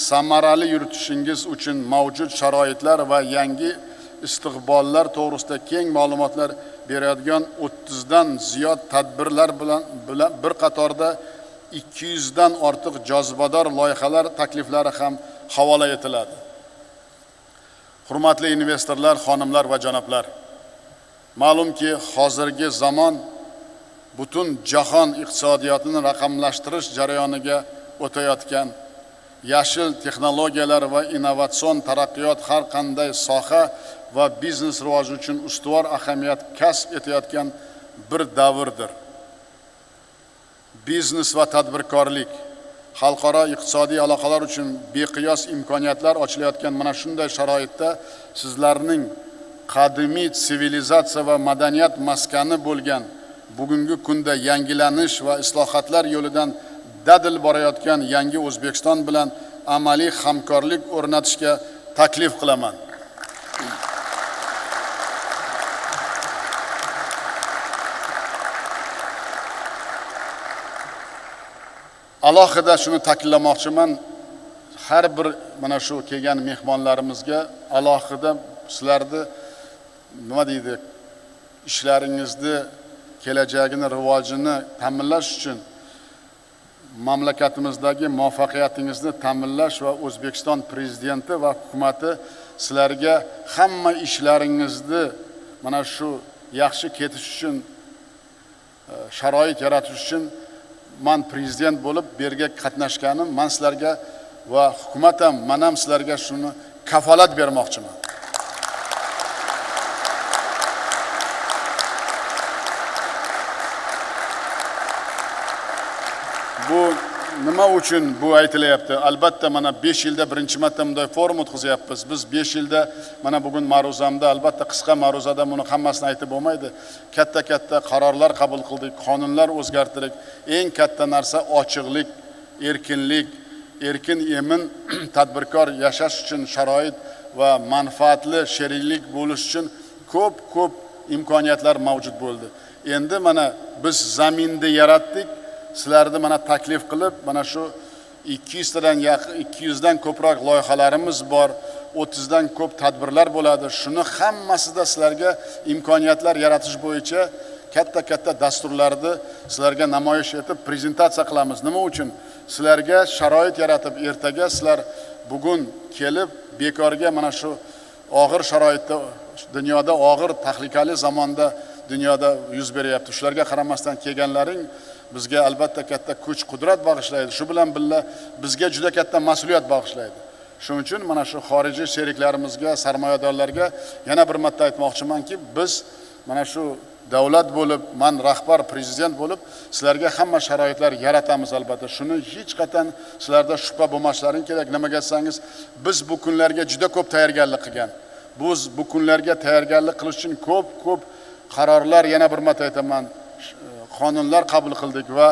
samarali yuritishingiz uchun mavjud sharoitlar va yangi istiqbollar to'g'risida keng ma'lumotlar beradigan 30 dan ziyod tadbirlar bilan bir qatorda 200 dan ortiq jozibador loyihalar takliflari ham havola etiladi. Hurmatli investorlar, xonimlar va janoblar, ma'lumki, hozirgi zamon butun jahon iqtisodiyotini raqamlashtirish jarayoniga o'tayotgan. yashil texnologiyalar va innovatsion taraqqiyot har qanday soha va biznes rivoji uchun ustuvor ahamiyat kasb etayotgan bir davrdir. Biznes va tadbirkorlik xalqaro iqtisodiy aloqalar uchun beqiyos imkoniyatlar ochilayotgan mana shunday sharoitda sizlarning qadimiy sivilizatsiya va madaniyat maskani bo'lgan bugungi kunda yangilanish va islohotlar yo'lidan dadil borayotgan yangi O'zbekiston bilan amaliy hamkorlik o'rnatishga taklif qilaman. Alohida shuni ta'kidlamoqchiman, har bir mana shu kelgan mehmonlarimizga alohida sizlarni nima deydi, ishlaringizni kelajagini, rivojini ta'minlash uchun mamlakatimizdagi muvaffaqiyatingizni ta'minlash va O'zbekiston prezidenti va hukumatı sizlarga hamma ishlaringizni mana shu yaxshi ketish uchun sharoit yaratish uchun man prezident bo'lib berga qatnashganim, man sizlarga va hukumat ham men ham sizlarga shuni kafolat bermoqchiman. Bu nima uchun bu aytilyapti? Albatta mana 5 yilda birinchi marta bunday forum o'tkazyapmiz. Biz 5 yilda mana bugun ma'ruzamda albatta qisqa ma'ruzada buni hammasini aytib bo'lmaydi. Katta qarorlar qabul qildik, qonunlar o'zgartirdik. Eng katta narsa ochiqlik, erkinlik, erkin emin tadbirkor yashash uchun sharoit va manfaatli sheriklik bo'lish uchun ko'p imkoniyatlar mavjud bo'ldi. Endi mana biz zaminni yaratdik. Sizlarni mana taklif qilib, mana shu 200 dan ko'proq loyihalarimiz bor, 30 dan ko'p tadbirlar bo'ladi. Shuni hammasida sizlarga imkoniyatlar yaratish bo'yicha katta dasturlarni sizlarga namoyish etib, prezentatsiya qilamiz. Nima uchun? Sizlarga sharoit yaratib, ertaga sizlar bugun kelib bekorga mana shu og'ir sharoitda, dunyoda og'ir tahlikali zamonda dunyoda yuz beryapti. Shularga qaramasdan kelganlaring bizga albatta katta kuch, qudrat bag'ishlaydi. Shu bilan birga bizga juda katta mas'uliyat bag'ishlaydi. Shuning uchun mana shu xorijiy sheriklarimizga, sarmoyadorlarga yana bir marta aytmoqchimanki, biz mana shu davlat bo'lib, men rahbar prezident bo'lib, sizlarga hamma sharoitlar yaratamiz albatta. Shuni hech qachon sizlarda shubha bo'lmashlaring kerak. Nimaga desangiz, biz bu kunlarga juda ko'p tayyorgarlik qilgan. Biz bu kunlarga tayyorgarlik qilish uchun ko'p qarorlar, yana bir marta aytaman, qonunlar qabul qildik va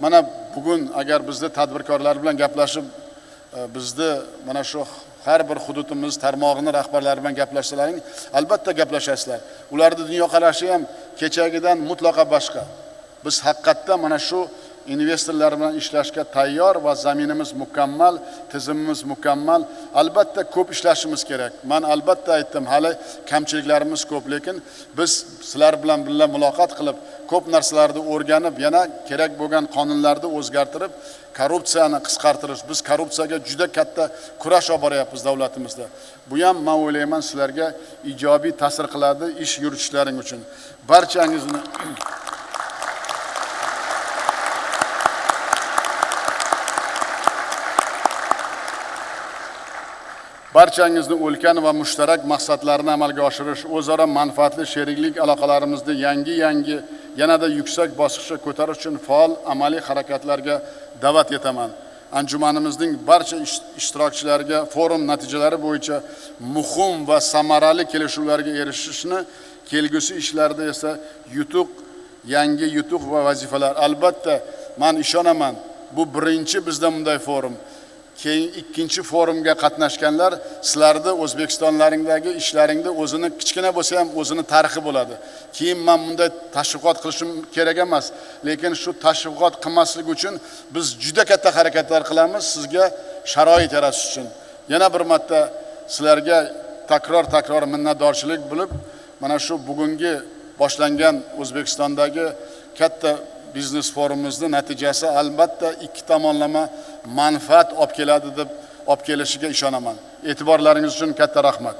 mana bugun agar bizni tadbirkorlar bilan gaplashib, bizni mana shu har bir hududimiz tarmog'ini rahbarlari bilan gaplashsalaring, albatta gaplashasizlar. Ularning dunyoqarashi ham kechagidan mutlaqo boshqa. Biz haqiqatda mana shu investorlar bilan ishlashga tayyor va zaminimiz mukammal, tizimimiz mukammal. Albatta ko'p ishlashimiz kerak. Men albatta aytdim, hali kamchiliklarimiz ko'p, lekin biz sizlar bilan birga muloqot qilib, ko'p narsalarni o'rganib, yana kerak bo'lgan qonunlarni o'zgartirib, korrupsiyani qisqartirish. Biz korrupsiyaga juda katta kurash olib boryapmiz davlatimizda. Bu ham men o'ylayman sizlarga ijobiy ta'sir qiladi ish yuritishlaring uchun. Barchangizni barchangizni ulkan va mushtarak maqsadlarni amalga oshirish, o'zaro manfaatli sheriklik aloqalarimizni yangi yanada yuksak bosqichga ko'tarish uchun faol amaliy harakatlarga da'vat etaman. Anjumanimizning barcha ishtirokchilariga forum natijalari bo'yicha muhim va samarali kelishuvlarga erishishni, kelgusi ishlarda esa yangi yutuq va vazifalar. Albatta, men ishonaman, bu birinchi bizda bunday forum. Keyin ikkinchi forumga qatnashganlar sizlarni O'zbekistonlaringdagi ishlaringda o'zini kichkina bo'lsa ham o'zini tarixi bo'ladi. Keyin men bunday tashviqot qilishim kerak emas, lekin shu tashviqot qilmaslik uchun biz juda katta harakatlar qilamiz sizga sharoit yaratish uchun. Yana bir marta sizlarga takror minnatdorchilik bilib, mana shu bugungi boshlangan O'zbekistondagi katta biznes forumimizning natijasi albatta ikki tomonlama manfaat olib keladi deb olib kelishiga ishonaman. E'tiborlaringiz uchun katta rahmat.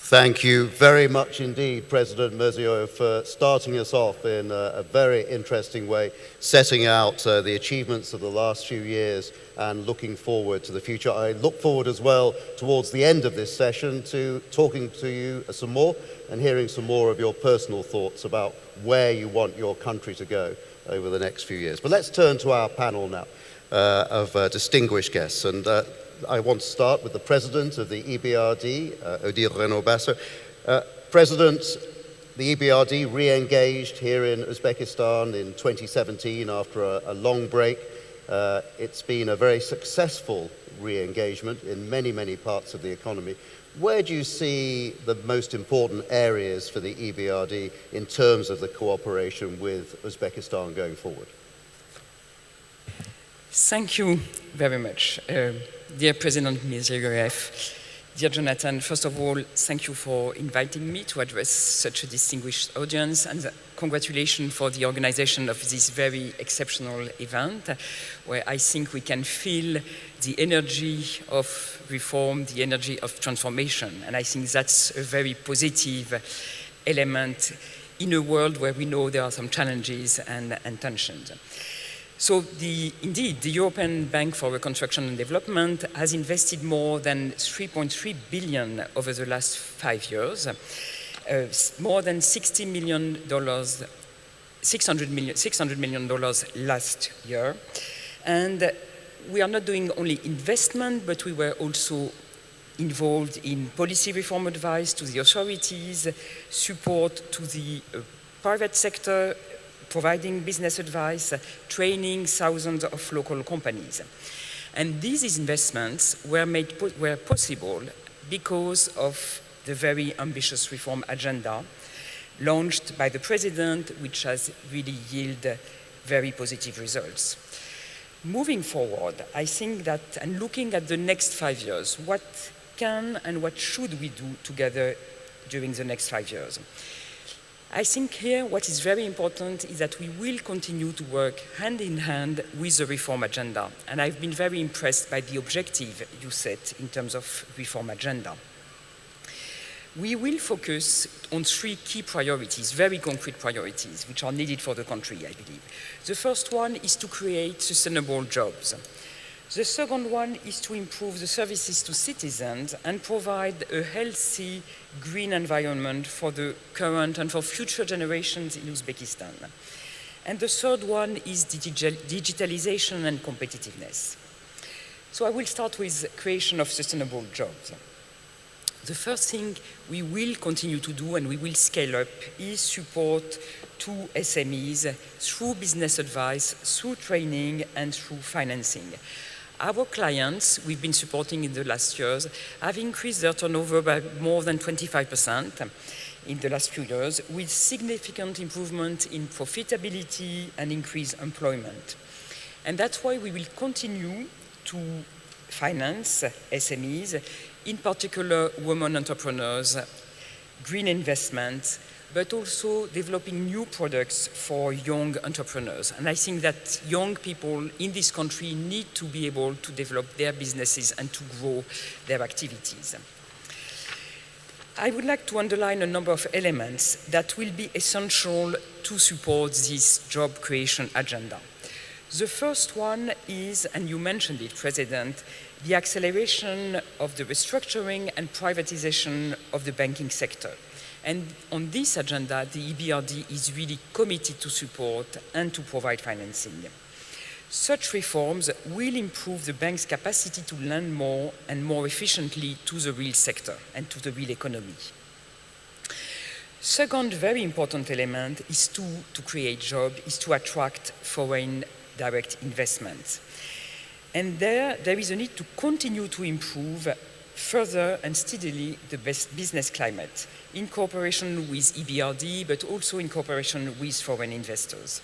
Thank you very much indeed, President Mirziyoyev, for starting us off in a very interesting way, setting out the achievements of the last few years and looking forward to the future. I look forward as well towards the end of this session to talking to you some more and hearing some more of your personal thoughts about where you want your country to go over the next few years. But let's turn to our panel now of distinguished guests. And I want to start with the President of the EBRD, Odile Renaud-Basso. President, the EBRD re-engaged here in Uzbekistan in 2017 after a long break. It's been a very successful re-engagement in many, many parts of the economy. Where do you see the most important areas for the EBRD in terms of the cooperation with Uzbekistan going forward? Thank you very much. Dear President Mirziyoyev, dear Jonathan, first of all, thank you for inviting me to address such a distinguished audience, and congratulations for the organization of this very exceptional event, where I think we can feel the energy of reform, the energy of transformation, and I think that's a very positive element in a world where we know there are some challenges and tensions. So indeed, the European Bank for Reconstruction and Development has invested more than 3.3 billion over the last 5 years, more than $600 million last year. And we are not doing only investment, but we were also involved in policy reform advice to the authorities, support to the private sector, providing business advice, training thousands of local companies. And these investments were possible because of the very ambitious reform agenda launched by the President, which has really yielded very positive results. Moving forward, I think that, and looking at the next 5 years, what can and what should we do together during the next 5 years? I think here what is very important is that we will continue to work hand in hand with the reform agenda. And I've been very impressed by the objective you set in terms of reform agenda. We will focus on 3 key priorities, very concrete priorities, which are needed for the country, I believe. The first one is to create sustainable jobs. The second one is to improve the services to citizens and provide a healthy green environment for the current and for future generations in Uzbekistan. And the third one is digitalization and competitiveness. So I will start with creation of sustainable jobs. The first thing we will continue to do and we will scale up is support to SMEs through business advice, through training and through financing. Our clients we've been supporting in the last years have increased their turnover by more than 25% in the last few years, with significant improvement in profitability and increased employment. And that's why we will continue to finance SMEs, in particular women entrepreneurs, green investment, but also developing new products for young entrepreneurs. And I think that young people in this country need to be able to develop their businesses and to grow their activities. I would like to underline a number of elements that will be essential to support this job creation agenda. The first one is, and you mentioned it, President, the acceleration of the restructuring and privatization of the banking sector. And on this agenda, the EBRD is really committed to support and to provide financing. Such reforms will improve the bank's capacity to lend more and more efficiently to the real sector and to the real economy. Second very important element is to create jobs, is to attract foreign direct investments. And there is a need to continue to improve further and steadily the best business climate in cooperation with EBRD, but also in cooperation with foreign investors.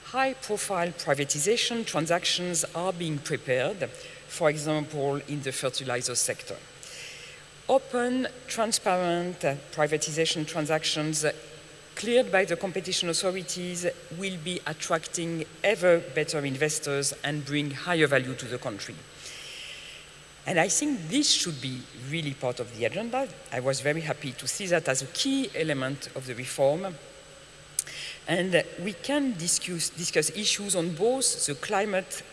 High-profile privatization transactions are being prepared, for example, in the fertilizer sector. Open, transparent privatization transactions cleared by the competition authorities will be attracting ever better investors and bring higher value to the country. And I think this should be really part of the agenda. I was very happy to see that as a key element of the reform. And we can discuss issues on both the climate,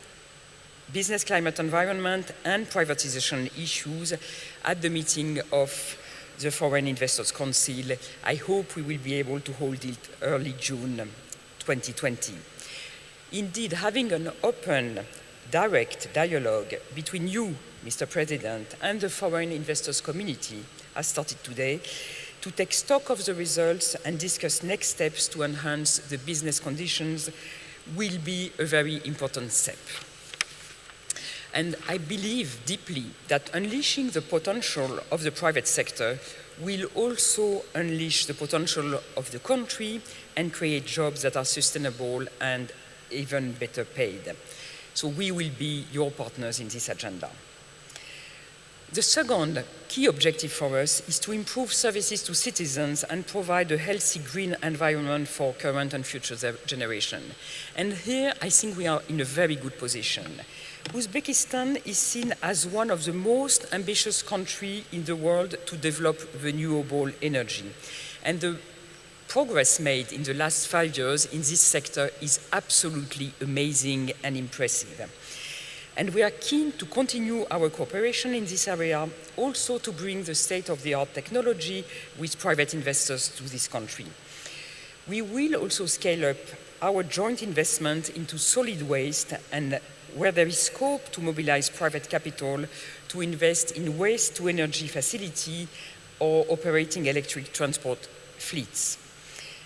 business climate environment and privatization issues at the meeting of the Foreign Investors Council. I hope we will be able to hold it early June 2020. Indeed, having an open, direct dialogue between you, Mr. President, and the foreign investors community has started today to take stock of the results and discuss next steps to enhance the business conditions will be a very important step. And I believe deeply that unleashing the potential of the private sector will also unleash the potential of the country and create jobs that are sustainable and even better paid. So we will be your partners in this agenda. The second key objective for us is to improve services to citizens and provide a healthy green environment for current and future generations. And here I think we are in a very good position. Uzbekistan is seen as one of the most ambitious countries in the world to develop renewable energy. And the progress made in the last 5 years in this sector is absolutely amazing and impressive. And we are keen to continue our cooperation in this area, also to bring the state-of-the-art technology with private investors to this country. We will also scale up our joint investment into solid waste, and where there is scope to mobilize private capital to invest in waste-to-energy facility or operating electric transport fleets.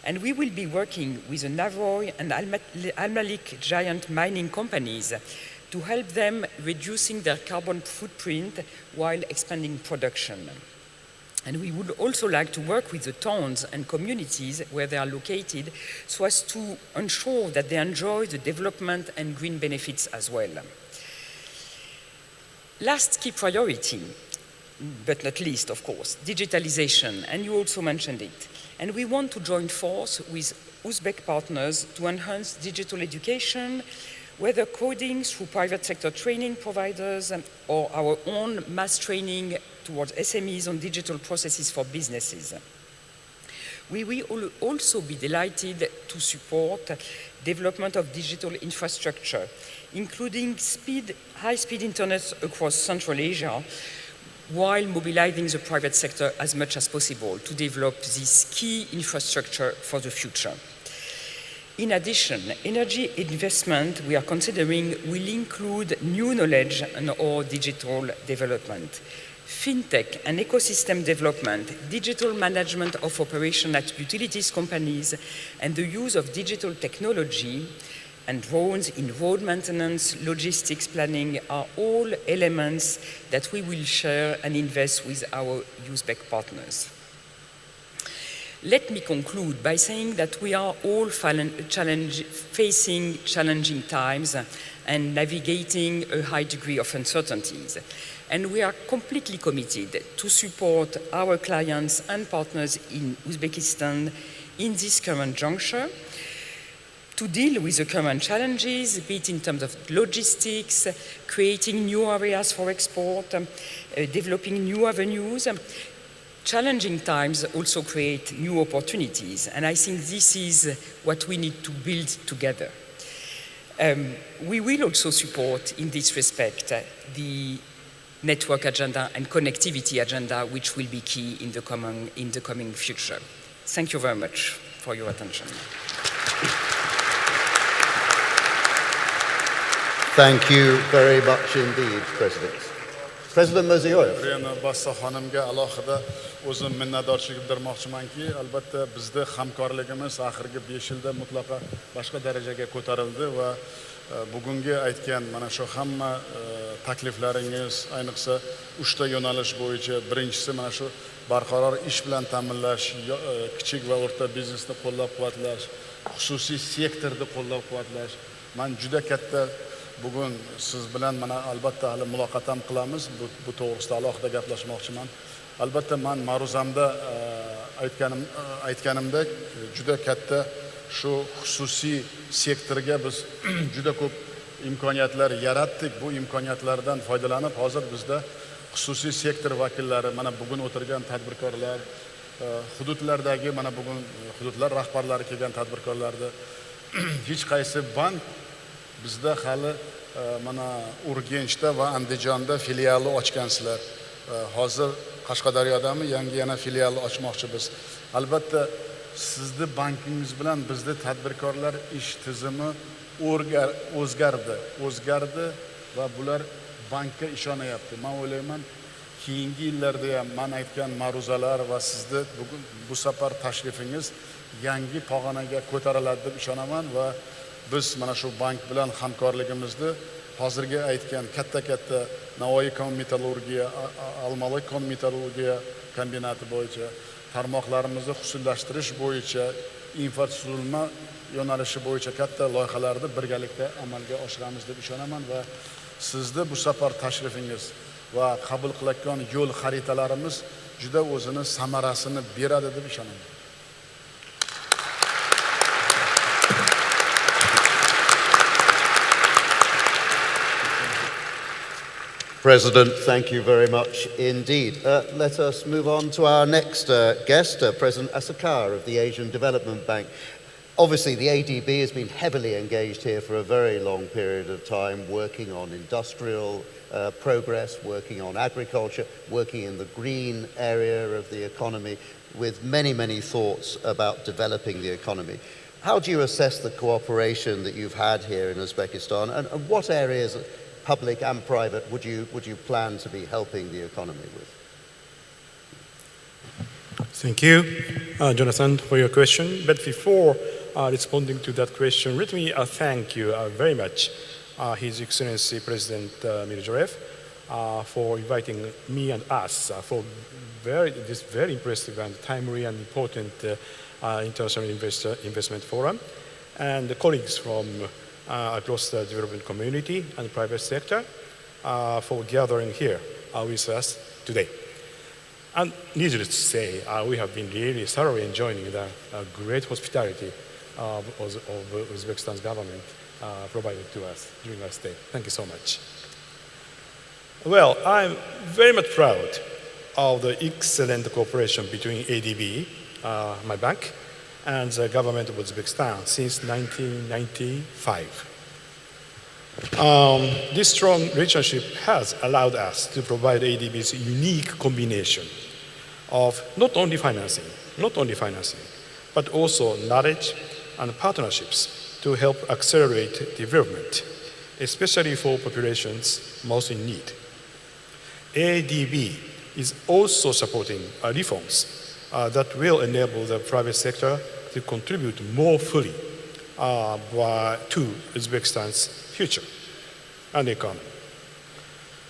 And we will be working with the Navroy and Al-Malik giant mining companies to help them reducing their carbon footprint while expanding production. And we would also like to work with the towns and communities where they are located so as to ensure that they enjoy the development and green benefits as well. Last key priority, but not least, of course, digitalization, and you also mentioned it. And we want to join force with Uzbek partners to enhance digital education, whether coding through private sector training providers or our own mass training towards SMEs on digital processes for businesses. We will also be delighted to support development of digital infrastructure, including high-speed internet across Central Asia, while mobilizing the private sector as much as possible to develop this key infrastructure for the future. In addition, energy investment we are considering will include new knowledge and/or digital development, fintech and ecosystem development, digital management of operation at utilities companies, and the use of digital technology and drones in road maintenance, logistics planning are all elements that we will share and invest with our Uzbek partners. Let me conclude by saying that we are all facing challenging times and navigating a high degree of uncertainties. And we are completely committed to support our clients and partners in Uzbekistan in this current juncture, to deal with the current challenges, be it in terms of logistics, creating new areas for export, developing new avenues. Challenging times also create new opportunities, and I think this is what we need to build together. We will also support, in this respect, the network agenda and connectivity agenda, which will be key in the coming future. Thank you very much for your attention. Thank you very much indeed, President. President Mirziyoyev. Bassa xonimga alohida o'zim minnatdorchilik bildirmoqchimanki, albatta bizda hamkorligimiz oxirgi 5 yilda mutlaqo boshqa darajaga ko'tarildi va bugungi aytgan mana shu hamma takliflaringiz, ayniqsa 3 ta yo'nalish bo'yicha, birinchisi mana shu barqaror ish bilan ta'minlash, kichik va o'rta biznesni qo'llab-quvvatlash, xususiy sektorni qo'llab-quvvatlash. Men juda katta bugun siz bilan mana albatta hali muloqot ham qilamiz. Bu to'g'risida alohida gaplashmoqchiman. Albatta men ma'ruzamda aytganimdek juda katta shu xususiy sektorga biz juda ko'p imkoniyatlar yaratdik. Bu imkoniyatlardan foydalanib hozir bizda xususiy sektor vakillari, mana bugun o'tirgan tadbirkorlar, hududlardagi mana bugun hududlar rahbarlari kelgan tadbirkorlarda hech qaysi bank bizda hali mana Urganchda va Andijonda filiali ochgansizlar. Hozir Qashqadaryodami yangi yana filial ochmoqchimiz. Albatta sizni bankingiz bilan bizda tadbirkorlar ish tizimi o'zgardi va bular bankka ishonyapti. Men o'ylayman, keyingi yillarda ham men aytgan ma'ruzalar va sizni bugun bu safar tashrifingiz yangi pog'onaga ko'tariladi deb ishonaman va biz mana shu bank bilan hamkorligimizni hozirgi aytgan katta Navoiy kon-metallurgiya, Olmaliq kon-metallurgiya kombinati bo'yicha tarmoqlarimizni xususiylashtirish bo'yicha infratuzilma yo'nalishi bo'yicha katta loyihalarni birgalikda amalga oshiramiz deb ishonaman va sizni bu safar tashrifingiz va qabul qilayotgan yo'l xaritalarimiz juda o'zini samarasini beradi deb ishonaman. President, thank you very much indeed. Let us move on to our next guest, President Asakar of the Asian Development Bank. Obviously, the ADB has been heavily engaged here for a very long period of time, working on industrial progress, working on agriculture, working in the green area of the economy, with many thoughts about developing the economy. How do you assess the cooperation that you've had here in Uzbekistan, and what areas, public and private, would you plan to be helping the economy with? Thank you, Jonathan, for your question. But before responding to that question, let me thank you very much, His Excellency President Mirziyoyev, for inviting me and us for this very impressive and timely and important international investment forum, and the colleagues from across the development community and private sector for gathering here with us today. And needless to say, we have been really thoroughly enjoying the great hospitality of Uzbekistan's government provided to us during our stay. Thank you so much. Well, I'm very much proud of the excellent cooperation between ADB, my bank, and the government of Uzbekistan since 1995. This strong relationship has allowed us to provide ADB's unique combination of not only financing, but also knowledge and partnerships to help accelerate development, especially for populations most in need. ADB is also supporting reforms that will enable the private sector to contribute more fully to Uzbekistan's future and economy.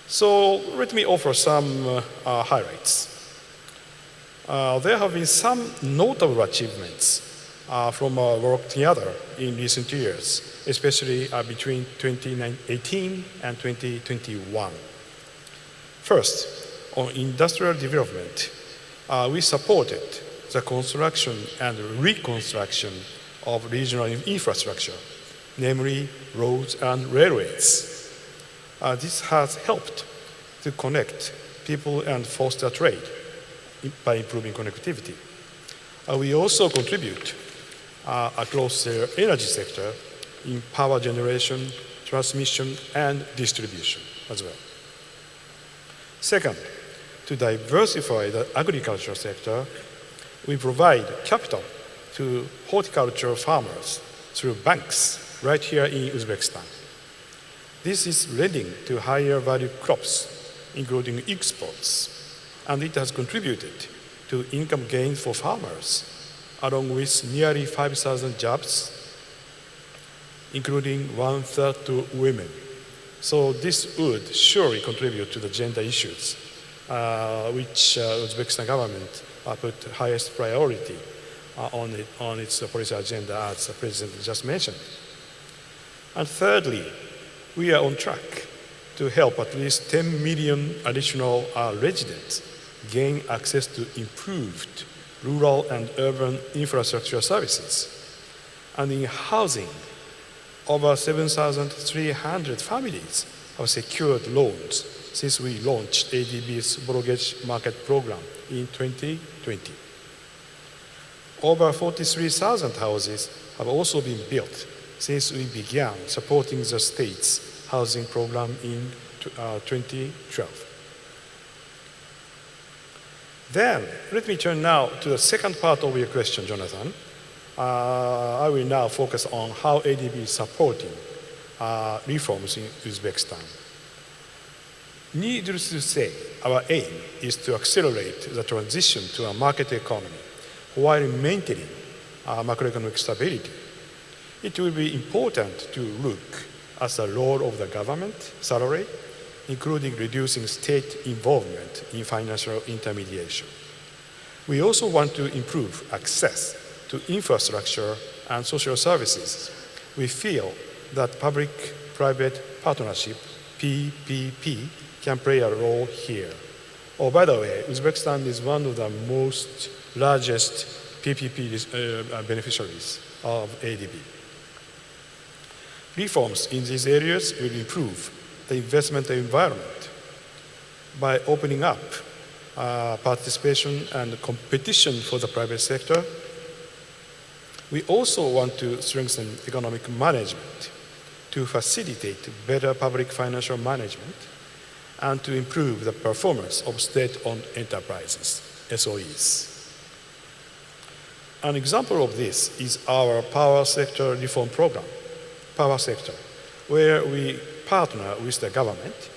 So let me offer some highlights. There have been some notable achievements from our work together in recent years, especially between 2018 and 2021. First, on industrial development, we supported the construction and reconstruction of regional infrastructure, namely roads and railways. This has helped to connect people and foster trade by improving connectivity. We also contribute across the energy sector in power generation, transmission, and distribution as well. Second, to diversify the agricultural sector, we provide capital to horticultural farmers through banks right here in Uzbekistan. This is leading to higher value crops, including exports, and it has contributed to income gains for farmers, along with nearly 5,000 jobs, including 1/3 to women. So this would surely contribute to the gender issues, which Uzbekistan government put highest priority on its policy agenda, as the President just mentioned. And thirdly, we are on track to help at least 10 million additional residents gain access to improved rural and urban infrastructure services. And in housing, Over 7,300 families have secured loans since we launched ADB's mortgage market program in 2020. Over 43,000 houses have also been built since we began supporting the state's housing program in 2012. Then, let me turn now to the second part of your question, Jonathan. I will now focus on how ADB is supporting reforms in Uzbekistan. Needless to say, our aim is to accelerate the transition to a market economy while maintaining macroeconomic stability. It will be important to look at the role of the government salary, including reducing state involvement in financial intermediation. We also want to improve access to infrastructure and social services. We feel that public-private partnership, PPP, can play a role here. Oh, by the way, Uzbekistan is one of the most largest PPP beneficiaries of ADB. Reforms in these areas will improve the investment environment by opening up participation and competition for the private sector. We also want to strengthen economic management to facilitate better public financial management and to improve the performance of state-owned enterprises, SOEs. An example of this is our power sector reform program, Power Sector, where we partner with the government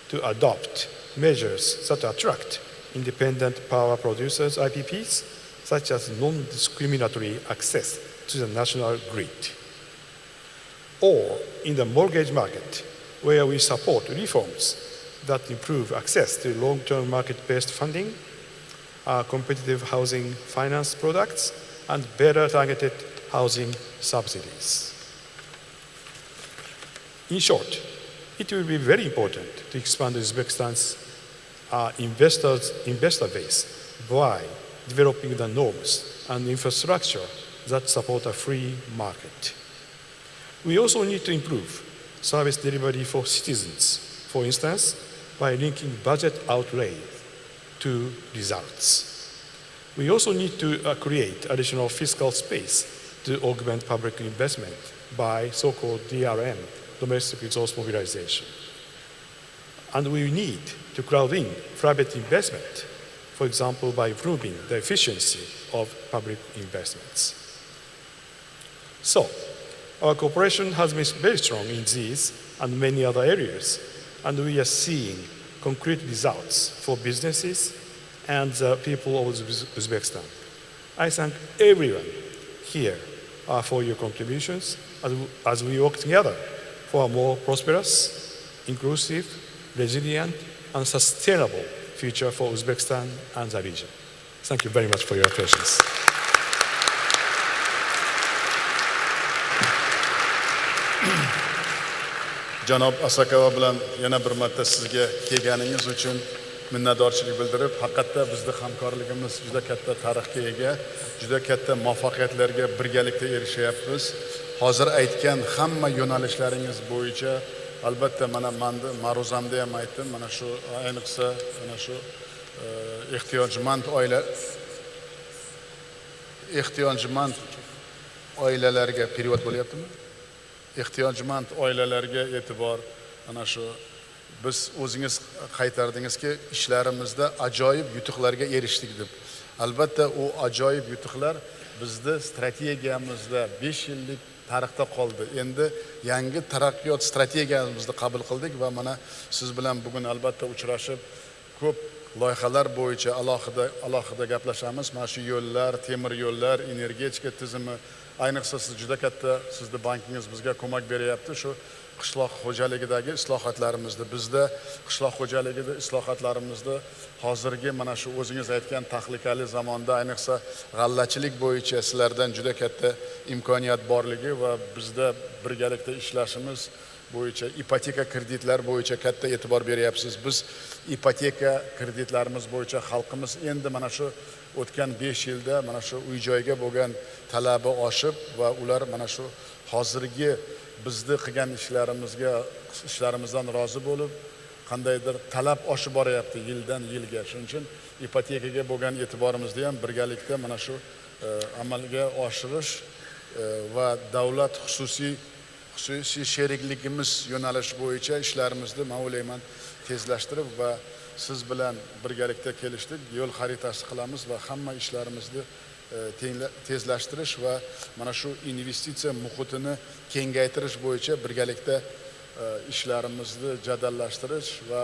to adopt measures that attract independent power producers, IPPs, such as non-discriminatory access to the national grid. Or in the mortgage market, where we support reforms that improve access to long-term market-based funding, competitive housing finance products, and better targeted housing subsidies. In short, it will be very important to expand Uzbekistan's investor base by developing the norms and infrastructure that support a free market. We also need to improve service delivery for citizens, for instance, by linking budget outlay to results. We also need to create additional fiscal space to augment public investment by so-called DRM, domestic resource mobilization. And we need to crowd in private investment, for example, by improving the efficiency of public investments. So, our cooperation has been very strong in these and many other areas, and we are seeing concrete results for businesses and the people of Uzbekistan. I thank everyone here for your contributions as we work together for a more prosperous, inclusive, resilient, and sustainable future for Uzbekistan and the region. Thank you very much for your patience. Janob Asakova bilan yana bir marta sizga kelganingiz uchun minnatdorchilik bildirib, haqiqatda bizning hamkorligimiz juda katta tarixga ega, juda katta muvaffaqiyatlarga birgalikda erishyapmiz. Hozir aytgan hamma yo'nalishlaringiz bo'yicha albatta mana ma'ruzamda ham aytdim, mana shu ayniqsa mana shu ehtiyojmand oilalarga period bo'lyaptimi? Ehtiyojmand oilalarga e'tibor, ana shu biz o'zingiz qaytardingizki, ishlarimizda ajoyib yutuqlarga erishdik deb. Albatta u ajoyib yutuqlar bizning strategiyamizda 5 yillik tarixda qoldi. Endi yangi taraqqiyot strategiyamizni qabul qildik va mana siz bilan bugun albatta uchrashib ko'p loyihalar bo'yicha alohida gaplashamiz. Mana shu yo'llar, temir yo'llar, energetika tizimi, ayniqsa siz juda katta sizni bankingiz bizga ko'mak beryapti. Shu qishloq xo'jaligidagi islohotlarimizda bizda qishloq xo'jaligida islohotlarimizda hozirgi mana shu o'zingiz aytgan tahlikali zamonda ayniqsa g'allachilik bo'yicha sizlardan juda katta imkoniyat borligi va bizda birgalikda ishlashimiz bo'yicha ipoteka kreditlar bo'yicha katta e'tibor beryapsiz. Biz ipoteka kreditlarimiz bo'yicha xalqimiz endi mana shu o'tgan 5 yilda mana shu uy-joyga bo'lgan talabi oshib va ular mana shu hozirgi bizni qilgan ishlarimizdan rozi bo'lib, qandaydir talab oshib boryapti yildan yilga. Shuning uchun ipotekaga bo'lgan e'tiborimizni ham birgalikda mana shu amalga oshirish va davlat xususiy sherikligimiz yo'nalishi bo'yicha ishlarimizni men o'ylayman tezlashtirib va siz bilan birgalikda kelishdik, yo'l xaritasi qilamiz va hamma ishlarimizni tezlashtirish va mana shu investitsiya muhitini kengaytirish bo'yicha birgalikda ishlarimizni jadallashtirish va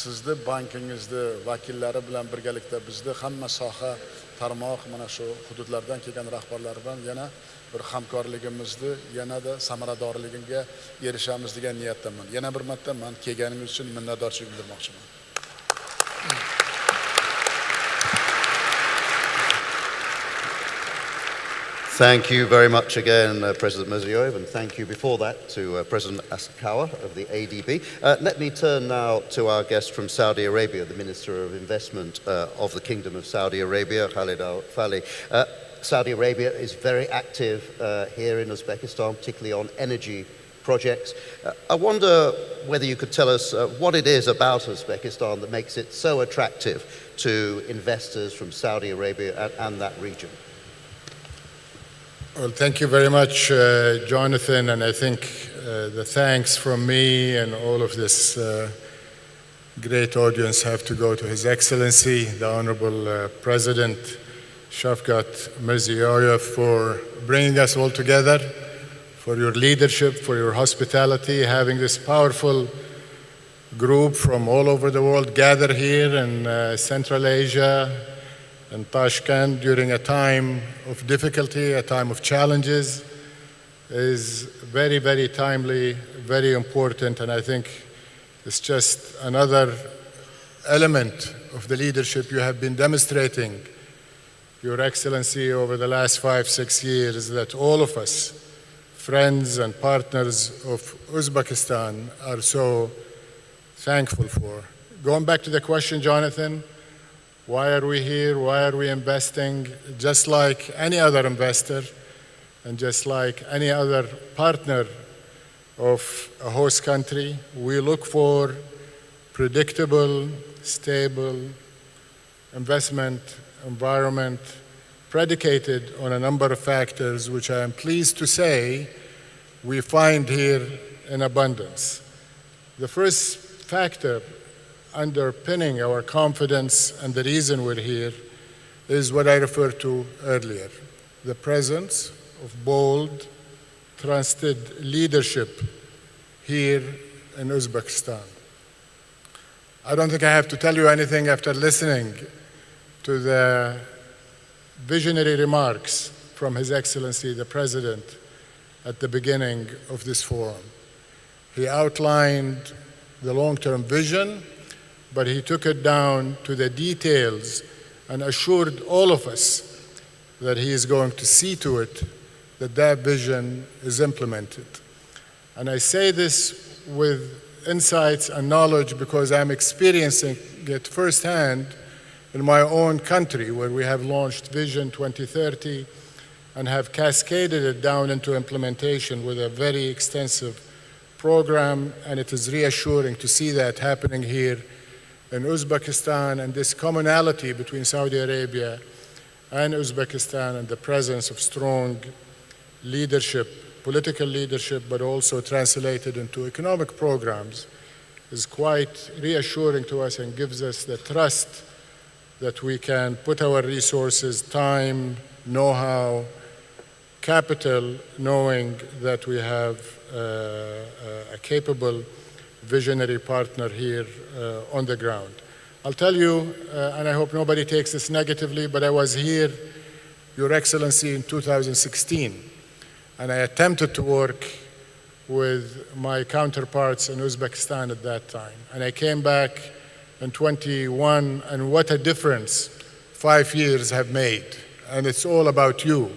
sizni bankingizni vakillari bilan birgalikda bizni hamma soha tarmoq mana shu hududlardan kelgan rahbarlar bilan yana bir hamkorligimizni yanada samaradorligiga erishamiz degan niyatdaman. Yana bir marta men kelganingiz uchun minnatdorchilik bildirmoqchiman. Thank you very much again, President Mirziyoyev, and thank you before that to President Asakawa of the ADB. Let me turn now to our guest from Saudi Arabia, the Minister of Investment of the Kingdom of Saudi Arabia, Khalid Al-Fali. Saudi Arabia is very active here in Uzbekistan, particularly on energy projects. I wonder whether you could tell us what it is about Uzbekistan that makes it so attractive to investors from Saudi Arabia and that region. Well, thank you very much, Jonathan, and I think the thanks from me and all of this great audience have to go to His Excellency, the Honorable President Shavkat Mirziyoyev, for bringing us all together, for your leadership, for your hospitality, having this powerful group from all over the world gather here in Central Asia and Tashkent during a time of difficulty, a time of challenges, is very, very timely, very important, and I think it's just another element of the leadership you have been demonstrating, Your Excellency, over the last 5-6 years, that all of us, friends and partners of Uzbekistan, are so thankful for. Going back to the question, Jonathan, why are we here? Why are we investing? Just like any other investor and just like any other partner of a host country, we look for predictable, stable investment environment predicated on a number of factors, which I am pleased to say we find here in abundance. The first factor underpinning our confidence and the reason we're here is what I referred to earlier, the presence of bold, trusted leadership here in Uzbekistan. I don't think I have to tell you anything after listening to the visionary remarks from His Excellency, the President, at the beginning of this forum. He outlined the long-term vision, but he took it down to the details and assured all of us that he is going to see to it that that vision is implemented. And I say this with insights and knowledge because I'm experiencing it firsthand in my own country, where we have launched Vision 2030 and have cascaded it down into implementation with a very extensive program, and it is reassuring to see that happening here in Uzbekistan, and this commonality between Saudi Arabia and Uzbekistan and the presence of strong leadership, political leadership, but also translated into economic programs is quite reassuring to us and gives us the trust that we can put our resources, time, know-how, capital, knowing that we have a capable visionary partner here on the ground. I'll tell you, and I hope nobody takes this negatively, but I was here, Your Excellency, in 2016, and I attempted to work with my counterparts in Uzbekistan at that time. And I came back in 21, and what a difference 5 years have made. And it's all about you,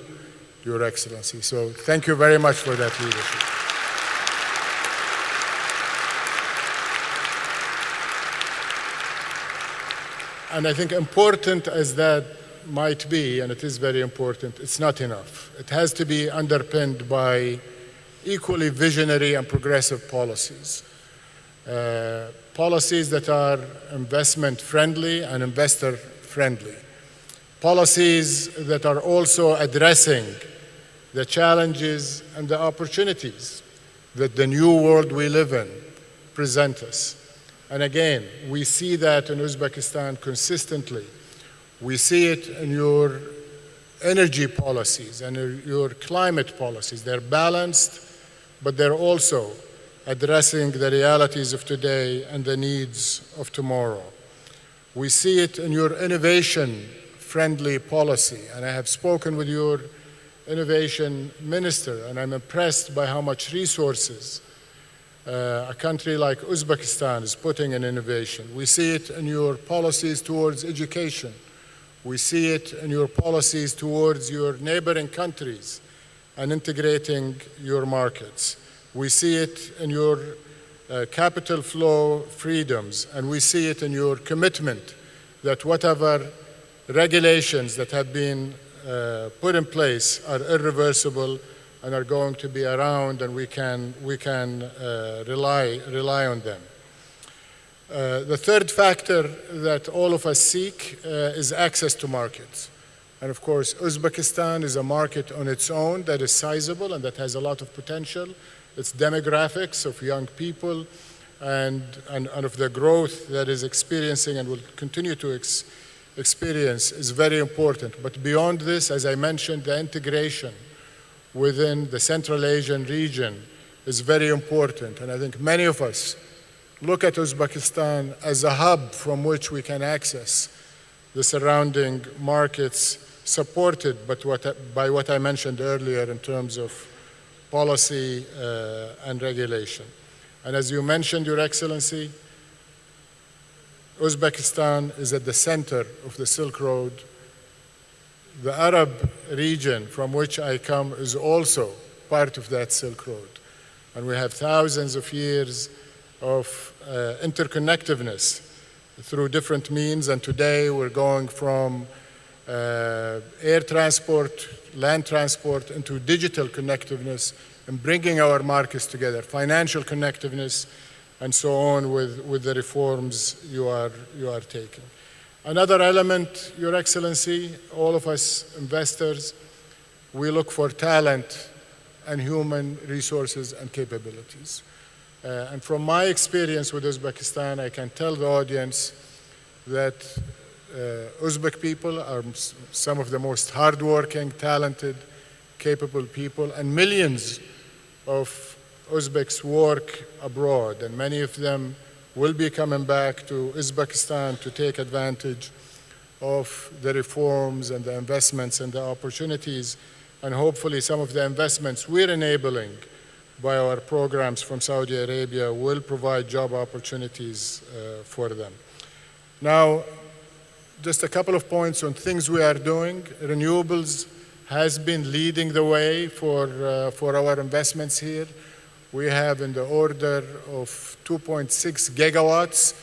Your Excellency. So thank you very much for that leadership. And I think important as that might be, and it is very important, it's not enough. It has to be underpinned by equally visionary and progressive policies. Policies that are investment friendly and investor friendly. Policies that are also addressing the challenges and the opportunities that the new world we live in present us. And again, we see that in Uzbekistan consistently. We see it in your energy policies and your climate policies. They're balanced, but they're also addressing the realities of today and the needs of tomorrow. We see it in your innovation-friendly policy, and I have spoken with your innovation minister, and I'm impressed by how much resources a country like Uzbekistan is putting in innovation. We see it in your policies towards education. We see it in your policies towards your neighboring countries and integrating your markets. We see it in your capital flow freedoms, and we see it in your commitment that whatever regulations that have been put in place are irreversible and are going to be around, and we can rely on them. The third factor that all of us seek is access to markets. And of course, Uzbekistan is a market on its own that is sizable and that has a lot of potential. Its demographics of young people and of the growth that is experiencing and will continue to experience is very important. But beyond this, as I mentioned, the integration within the Central Asian region is very important. And I think many of us look at Uzbekistan as a hub from which we can access the surrounding markets, supported by what I mentioned earlier in terms of policy and regulation. And as you mentioned, Your Excellency, Uzbekistan is at the center of the Silk Road. The Arab region from which I come is also part of that Silk Road. And we have thousands of years of interconnectedness through different means, and today we're going from air transport, land transport, into digital connectiveness and bringing our markets together, financial connectiveness, and so on with the reforms you are taking. Another element, Your Excellency, all of us investors, we look for talent and human resources and capabilities. And from my experience with Uzbekistan, I can tell the audience that Uzbek people are some of the most hardworking, talented, capable people, and millions of Uzbeks work abroad, and many of them will be coming back to Uzbekistan to take advantage of the reforms and the investments and the opportunities, and hopefully some of the investments we're enabling by our programs from Saudi Arabia will provide job opportunities for them. Now, just a couple of points on things we are doing. Renewables has been leading the way for our investments here. We have in the order of 2.6 gigawatts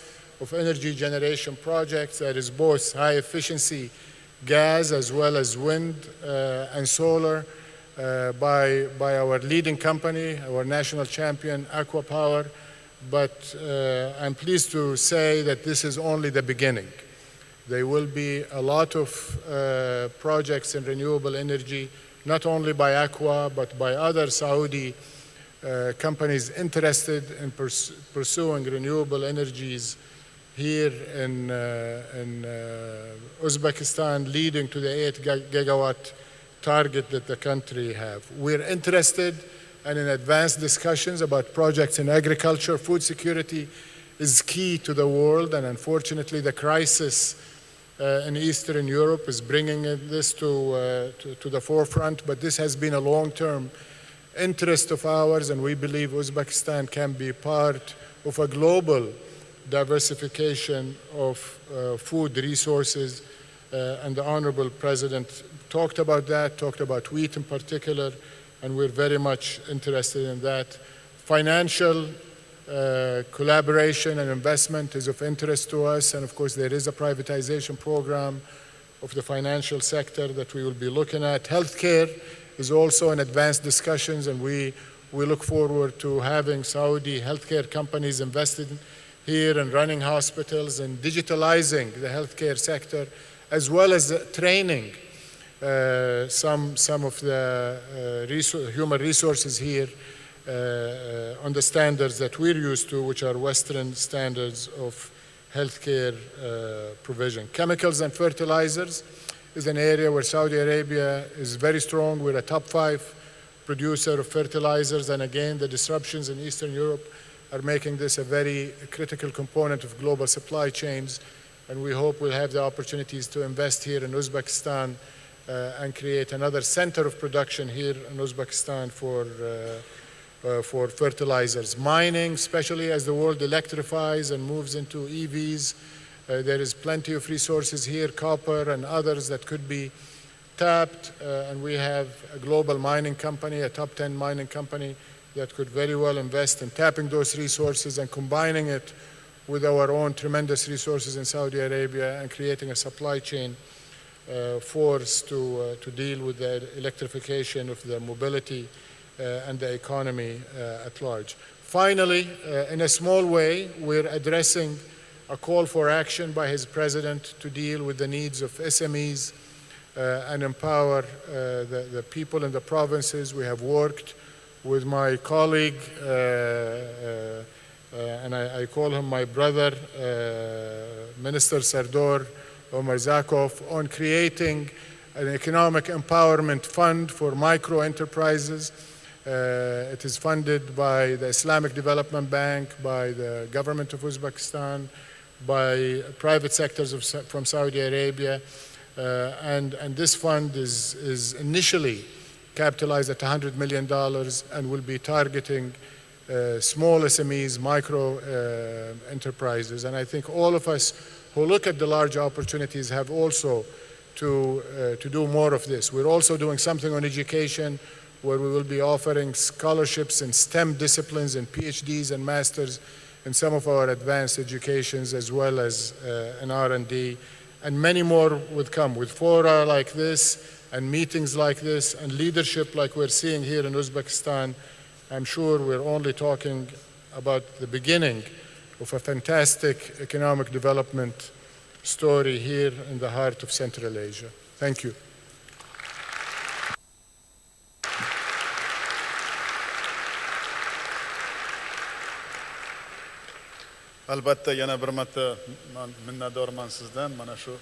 of energy generation projects that is both high efficiency gas as well as wind and solar by our leading company, our national champion, Aqua Power. But I'm pleased to say that this is only the beginning. There will be a lot of projects in renewable energy, not only by Aqua, but by other Saudi companies interested in pursuing renewable energies here in Uzbekistan, leading to the 8 gigawatt target that the country have. We're interested and in advanced discussions about projects in agriculture. Food security is key to the world, and unfortunately the crisis in Eastern Europe is bringing this to the forefront, but this has been a long-term interest of ours, and we believe Uzbekistan can be part of a global diversification of food resources, and the Honorable President talked about that, talked about wheat in particular, and we're very much interested in that. Financial collaboration and investment is of interest to us, and of course there is a privatization program of the financial sector that we will be looking at. Healthcare is also in advanced discussions, and we We look forward to having Saudi healthcare companies invested here and running hospitals and digitalizing the healthcare sector, as well as training some of the human resources here on the standards that we're used to, which are Western standards of healthcare provision. Chemicals and fertilizers is an area where Saudi Arabia is very strong. We're a top 5 producer of fertilizers, and again, the disruptions in Eastern Europe are making this a very critical component of global supply chains, and we hope we'll have the opportunities to invest here in Uzbekistan and create another center of production here in Uzbekistan for fertilizers. Mining, especially as the world electrifies and moves into EVs, there is plenty of resources here, copper and others that could be tapped, and we have a global mining company, a top 10 mining company that could very well invest in tapping those resources and combining it with our own tremendous resources in Saudi Arabia and creating a supply chain force to deal with the electrification of the mobility and the economy at large. Finally, in a small way, we're addressing a call for action by his president to deal with the needs of SMEs and empower the people in the provinces. We have worked with my colleague, and I call him my brother, Minister Sardor Omar Zakov, on creating an economic empowerment fund for micro enterprises. It is funded by the Islamic Development Bank, by the government of Uzbekistan, by private sectors from Saudi Arabia, and this fund is initially capitalized at $100 million and will be targeting small SMEs, micro enterprises. And I think all of us who look at the large opportunities have also to do more of this. We're also doing something on education, where we will be offering scholarships in STEM disciplines and PhDs and masters in some of our advanced educations, as well as in R&D. And many more would come with fora like this and meetings like this and leadership like we're seeing here in Uzbekistan. I'm sure we're only talking about the beginning of a fantastic economic development story here in the heart of Central Asia. Thank you. Albatta yana bir marta minnatdorman sizdan. Mana shu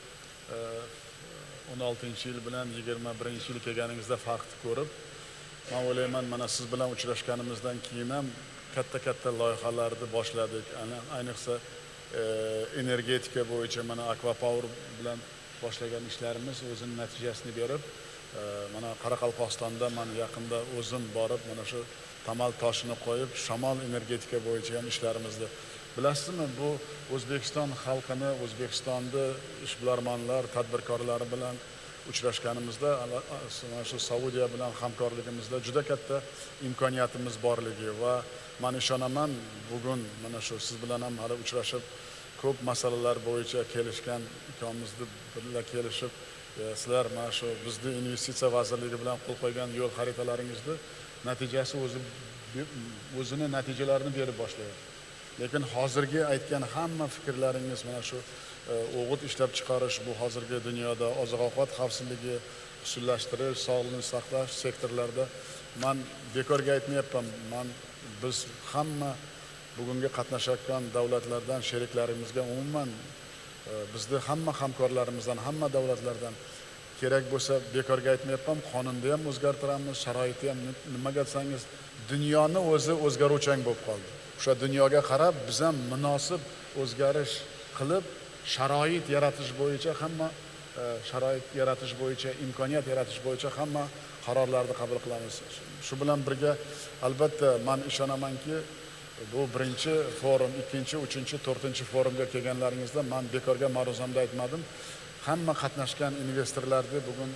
16-yil bilan 21-yil kelganingizda farqni ko'rib, men o'ylayman, mana siz bilan uchrashganimizdan keyin ham katta loyihalarni boshladik. Ayniqsa energetika bo'yicha mana Aquapower bilan boshlagan ishlarimiz o'zining natijasini berib, mana Qoraqalpog'istonda men yaqinda o'zim borib, mana shu tamal toshini qo'yib, shamol energetika bo'yicha ham ishlarimizni bilasizmi, bu O'zbekiston xalqini, O'zbekistonda ishbilarmonlar, tadbirkorlar bilan uchrashganimizda, mana shu Saudiya bilan hamkorligimizda juda katta imkoniyatimiz borligi va men ishonaman, bugun mana shu siz bilan ham hali uchrashib, ko'p masalalar bo'yicha kelishgan ikkovimizni birga kelishib, sizlar mana shu bizning investitsiya vazirligi bilan qo'l qo'ygan yo'l xaritalaringizni natijasi o'zini natijalarini berib boshlayapti. Lekin hozirgi aytgan hamma fikrlaringiz, mana shu o'g'it ishlab chiqarish, bu hozirgi dunyoda oziq-ovqat xavfsizligi, usullashtirish, sog'liqni saqlash sektorlarida men bekorga aytmayapman. Biz hamma bugungi qatnashayotgan davlatlardan, sheriklarimizga umuman bizni hamma hamkorlarimizdan, hamma davlatlardan kerak bo'lsa, bekorga aytmayapman, qonunni ham o'zgartiramiz, sharoitni ham, nimaga desangiz, dunyoni o'zi o'zgaruvchan bo'lib qoldi. O'sha dunyoga qarab biz ham munosib o'zgarish qilib, sharoit yaratish bo'yicha hamma imkoniyat yaratish bo'yicha hamma qarorlarni qabul qilamiz. Shu bilan birga albatta men ishonamanki, bu birinchi forum, ikkinchi, uchinchi, to'rtinchi forumga kelganlaringizda men bekorga ma'ruzamda aytmadim. Hamma qatnashgan investorlarni, bugun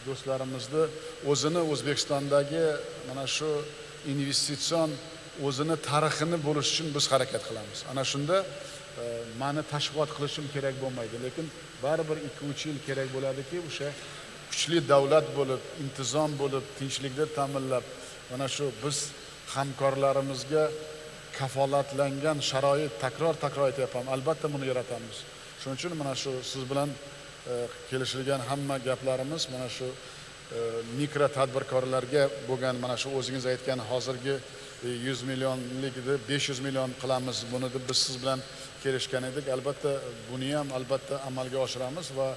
do'stlarimizni o'zini O'zbekistondagi mana shu investitsion o'zini tarixini bo'lish uchun biz harakat qilamiz. Ana shunda meni tashviqot qilishim kerak bo'lmaydi, lekin baribir 2-3 yil kerak bo'ladiki, o'sha kuchli davlat bo'lib, intizom bo'lib, tinchlikni ta'minlab, mana shu biz hamkorlarimizga kafolatlangan sharoit takror aytyapman, albatta buni yaratamiz. Shuning uchun mana shu siz bilan kelishilgan hamma gaplarimiz mana shu mikro tadbirkorlarga bo'lgan mana shu o'zingiz aytgan hozirgi 100 millionlikni 500 million qilamiz buni deb biz siz bilan kelishgan edik. Albatta buni ham albatta amalga oshiramiz va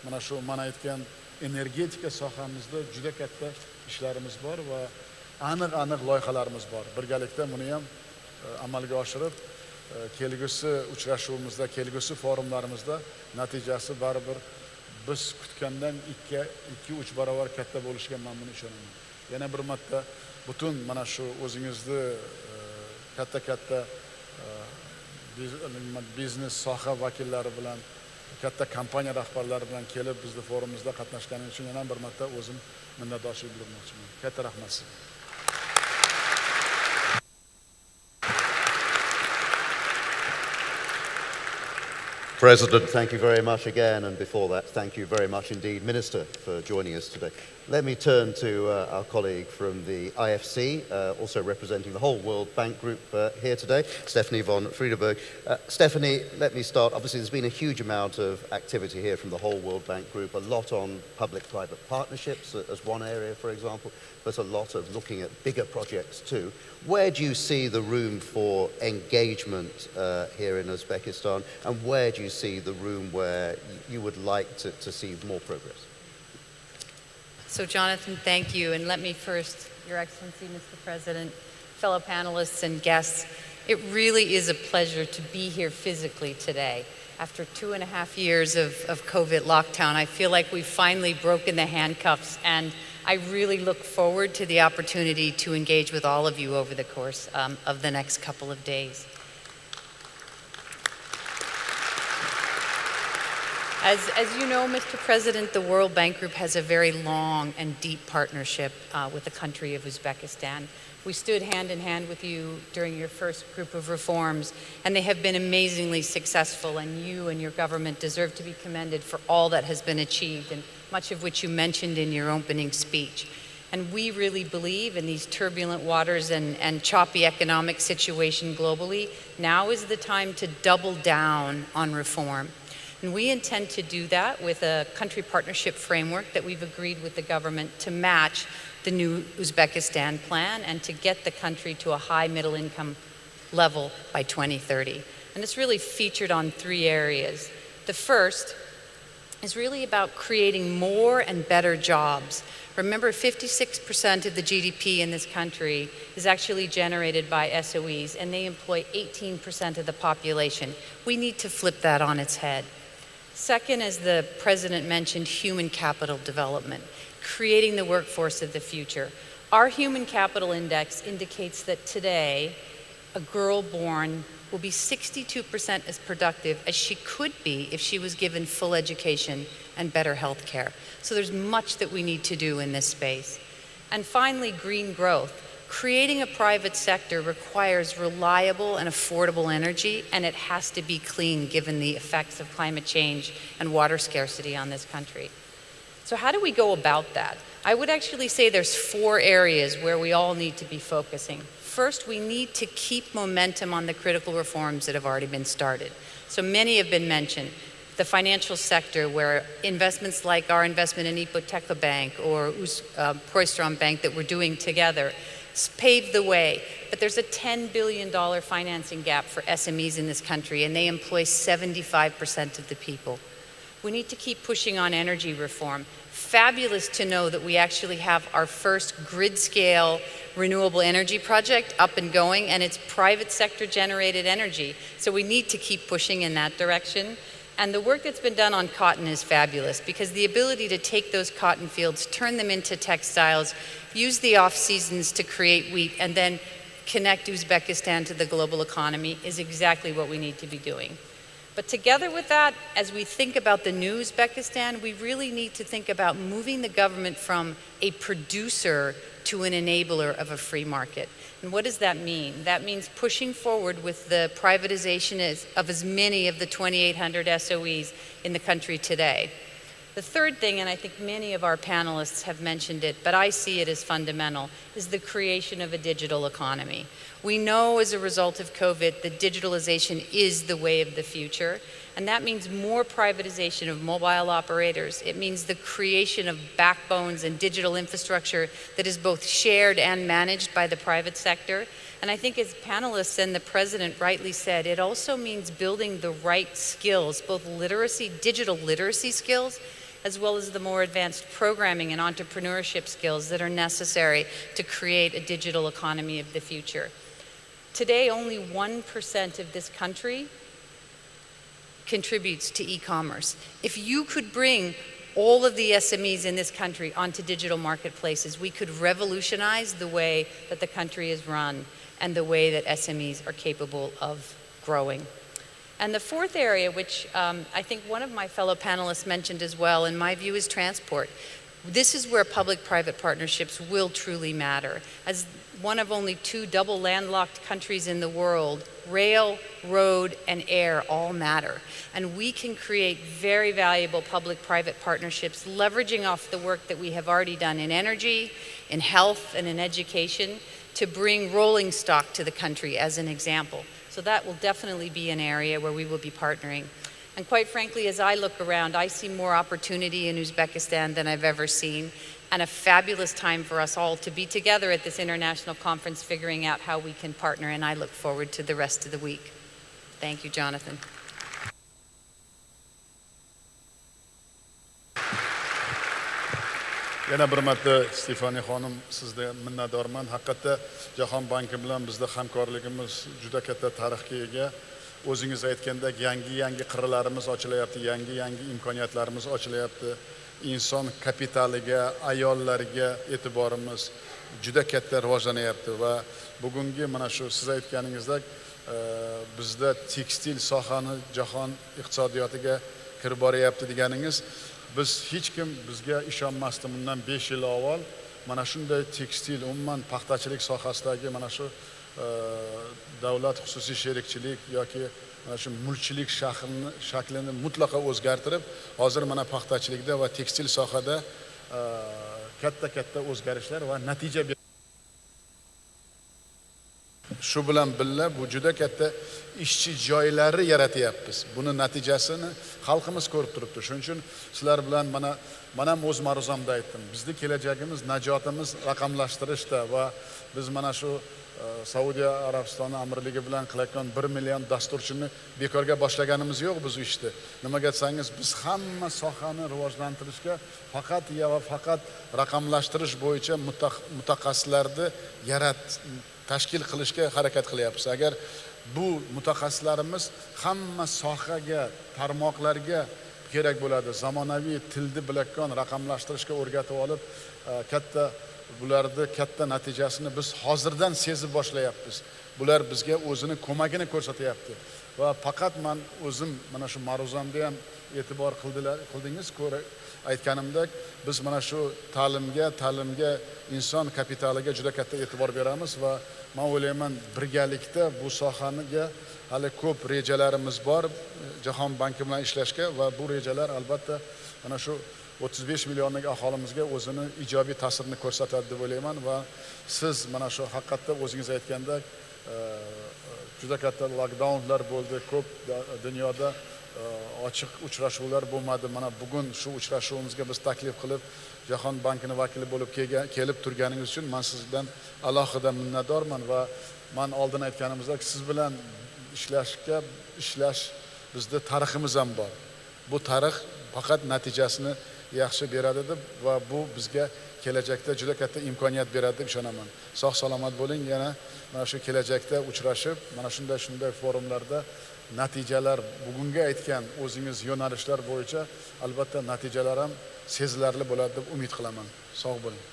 mana shu men aytgan energetika sohamizda juda katta ishlarimiz bor va aniq loyihalarimiz bor. Birgalikda buni ham amalga oshirib kelgusi uchrashuvimizda, kelgusi forumlarimizda natijasi baribir biz kutgandan 2-3 barobar katta bo'lishiga men buni ishonaman. Yana bir marta butun mana shu o'zingizni katta biznes soha vakillari bilan, katta kompaniya rahbarlari bilan kelib bizni forumimizda qatnashganingiz uchun yana bir marta o'zim minnatdorchilik bildirmoqchiman. Katta rahmat sizga. President, thank you very much again, and before that, thank you very much indeed, Minister, for joining us today. Let me turn to our colleague from the IFC, also representing the whole World Bank Group here today, Stephanie von Friedeberg. Stephanie, let me start. Obviously, there's been a huge amount of activity here from the whole World Bank Group, a lot on public-private partnerships as one area, for example, but a lot of looking at bigger projects too. Where do you see the room for engagement here in Uzbekistan, and where do you see the room where you would like to see more progress? So Jonathan, thank you. And let me first, Your Excellency, Mr. President, fellow panelists and guests, it really is a pleasure to be here physically today. After 2.5 years of COVID lockdown, I feel like we've finally broken the handcuffs, and I really look forward to the opportunity to engage with all of you over the course of the next couple of days. As you know, Mr. President, the World Bank Group has a very long and deep partnership with the country of Uzbekistan. We stood hand in hand with you during your first group of reforms, and they have been amazingly successful, and you and your government deserve to be commended for all that has been achieved, and much of which you mentioned in your opening speech. And we really believe in these turbulent waters and choppy economic situation globally, now is the time to double down on reform. And we intend to do that with a country partnership framework that we've agreed with the government to match the new Uzbekistan plan and to get the country to a high middle income level by 2030. And it's really featured on 3 areas. The first is really about creating more and better jobs. Remember, 56% of the GDP in this country is actually generated by SOEs, and they employ 18% of the population. We need to flip that on its head. Second, as the President mentioned, human capital development, creating the workforce of the future. Our human capital index indicates that today, a girl born will be 62% as productive as she could be if she was given full education and better health care. So there's much that we need to do in this space. And finally, green growth. Creating a private sector requires reliable and affordable energy, and it has to be clean given the effects of climate change and water scarcity on this country. So how do we go about that? I would actually say there's 4 areas where we all need to be focusing. First, we need to keep momentum on the critical reforms that have already been started. So many have been mentioned. The financial sector, where investments like our investment in Ipoteka Bank or Proistrom Bank that we're doing together paved the way. But there's a $10 billion financing gap for SMEs in this country, and they employ 75% of the people. We need to keep pushing on energy reform. Fabulous to know that we actually have our first grid-scale renewable energy project up and going, and it's private sector generated energy. So we need to keep pushing in that direction. And the work that's been done on cotton is fabulous, because the ability to take those cotton fields, turn them into textiles, use the off seasons to create wheat, and then connect Uzbekistan to the global economy is exactly what we need to be doing. But together with that, as we think about the new Uzbekistan, we really need to think about moving the government from a producer to an enabler of a free market. And what does that mean? That means pushing forward with the privatization of as many of the 2,800 SOEs in the country today. The third thing, and I think many of our panelists have mentioned it, but I see it as fundamental, is the creation of a digital economy. We know as a result of COVID that digitalization is the way of the future, and that means more privatization of mobile operators. It means the creation of backbones and digital infrastructure that is both shared and managed by the private sector. And I think as panelists and the President rightly said, it also means building the right skills, both literacy, digital literacy skills, as well as the more advanced programming and entrepreneurship skills that are necessary to create a digital economy of the future. Today, only 1% of this country contributes to e-commerce. If you could bring all of the SMEs in this country onto digital marketplaces, we could revolutionize the way that the country is run and the way that SMEs are capable of growing. And the fourth area, which I think one of my fellow panelists mentioned as well, in my view, is transport. This is where public-private partnerships will truly matter. As one of only 2 double landlocked countries in the world, rail, road, and air all matter. And we can create very valuable public-private partnerships, leveraging off the work that we have already done in energy, in health, and in education, to bring rolling stock to the country as an example. So that will definitely be an area where we will be partnering. And quite frankly, as I look around, I see more opportunity in Uzbekistan than I've ever seen, and a fabulous time for us all to be together at this international conference, figuring out how we can partner, and I look forward to the rest of the week. Thank you, Jonathan. Yana bir marta Stefani xonim, sizga minnatdorman. Haqiqatda Jahon banki bilan bizda hamkorligimiz juda katta tarixga ega. O'zingiz aytgandek, yangi qirralarimiz ochilyapti, yangi imkoniyatlarimiz ochilyapti. Inson kapitaliga, ayollarga e'tiborimiz juda katta rivojlanyapti va bugungi mana shu siz aytganingizdek bizda tekstil sohani jahon iqtisodiyotiga kirib boryapti deganingiz, biz hech kim bizga ishonmasdi bundan 5 yil avval. Mana shunday tekstil, umuman paxtachilik sohasidagi mana shu davlat xususiy sherikchilik yoki mana shu mulkchilik shaklini mutlaqo o'zgartirib, hozir mana paxtachilikda va tekstil sohada katta o'zgarishlar va natija shu bilan birga bu juda katta ishchi joylari yaratyapmiz. Buni natijasini xalqimiz ko'rib turibdi. Shuning uchun sizlar bilan mana ham o'z ma'ruzamda aytdim. Bizning kelajagimiz, najotimiz raqamlashtirishda va biz mana shu Saudiya Arabistoni amirligi bilan qilayotgan 1 million dasturchini bekorga boshlaganimiz yo'q biz ishni. Nimaga desangiz, biz hamma sohani rivojlantirishga faqat raqamlashtirish bo'yicha mutaxassislarni tashkil qilishga harakat qilyapmiz. Agar bu mutaxassislarimiz hamma sohaga, tarmoqlarga kerak bo'ladi, zamonaviy tilni bilakon raqamlashtirishga o'rgatib olib, bularni katta natijasini biz hozirdan sezib boshlayapmiz. Bular bizga o'zini ko'magini ko'rsatyapti. Va faqat men o'zim mana shu ma'ruzamda ham e'tibor qildingiz, aytganimdek, biz mana shu ta'limga, inson kapitaliga juda katta e'tibor beramiz va men o'ylayman, birgalikda bu sohaniga hali ko'p rejalarimiz bor Jahon banki bilan ishlashga va bu rejalar albatta mana shu 35 millionlik aholimizga o'zini ijobiy ta'sirini ko'rsatadi deb o'ylayman va siz mana shu haqiqatda o'zingiz aytgandek juda katta lockdownlar bo'ldi, ko'p dunyoda ochiq uchrashuvlar bo'lmadi. Mana bugun shu uchrashuvimizga biz taklif qilib Jahon bankining vakili bo'lib kelib turganingiz uchun men sizdan alohida minnatdorman va men oldin aytganimizdek siz bilan ishlash bizda tariximiz ham bor. Bu tarix faqat natijasini yaxshi beradi deb va bu bizga kelajakda juda katta imkoniyat beradi deb ishonaman. Sog' salomat bo'ling, yana mana shu kelajakda uchrashib, mana shunday forumlarda natijalar, bugungi aytgan o'zingiz yo'nalishlar bo'yicha albatta natijalar ham sezilarli bo'ladi deb umid qilaman. Sog' bo'ling.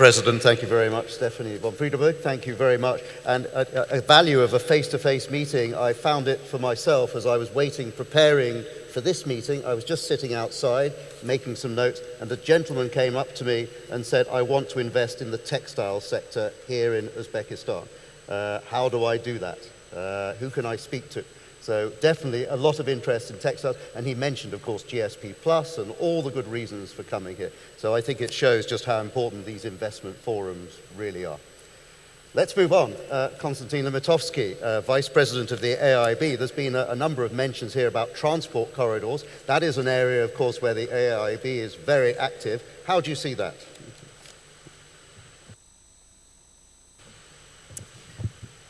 President, thank you very much. Stephanie von Friedenberg, thank you very much. And a value of a face-to-face meeting, I found it for myself as I was preparing for this meeting. I was just sitting outside, making some notes, and a gentleman came up to me and said, I want to invest in the textile sector here in Uzbekistan. How do I do that? Who can I speak to? So definitely a lot of interest in textiles, and he mentioned, of course, GSP Plus and all the good reasons for coming here. So I think it shows just how important these investment forums really are. Let's move on. Konstantin Limitovsky, Vice President of the AIB. There's been a number of mentions here about transport corridors. That is an area, of course, where the AIB is very active. How do you see that?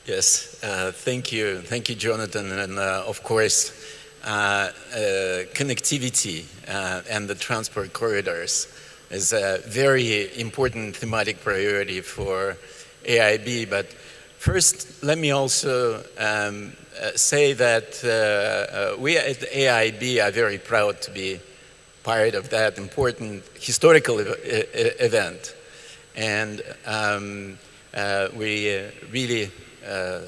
Yes, thank you, Jonathan, and of course, connectivity and the transport corridors is a very important thematic priority for AIB. But first, let me also say that we at AIB are very proud to be part of that important historical event, and we really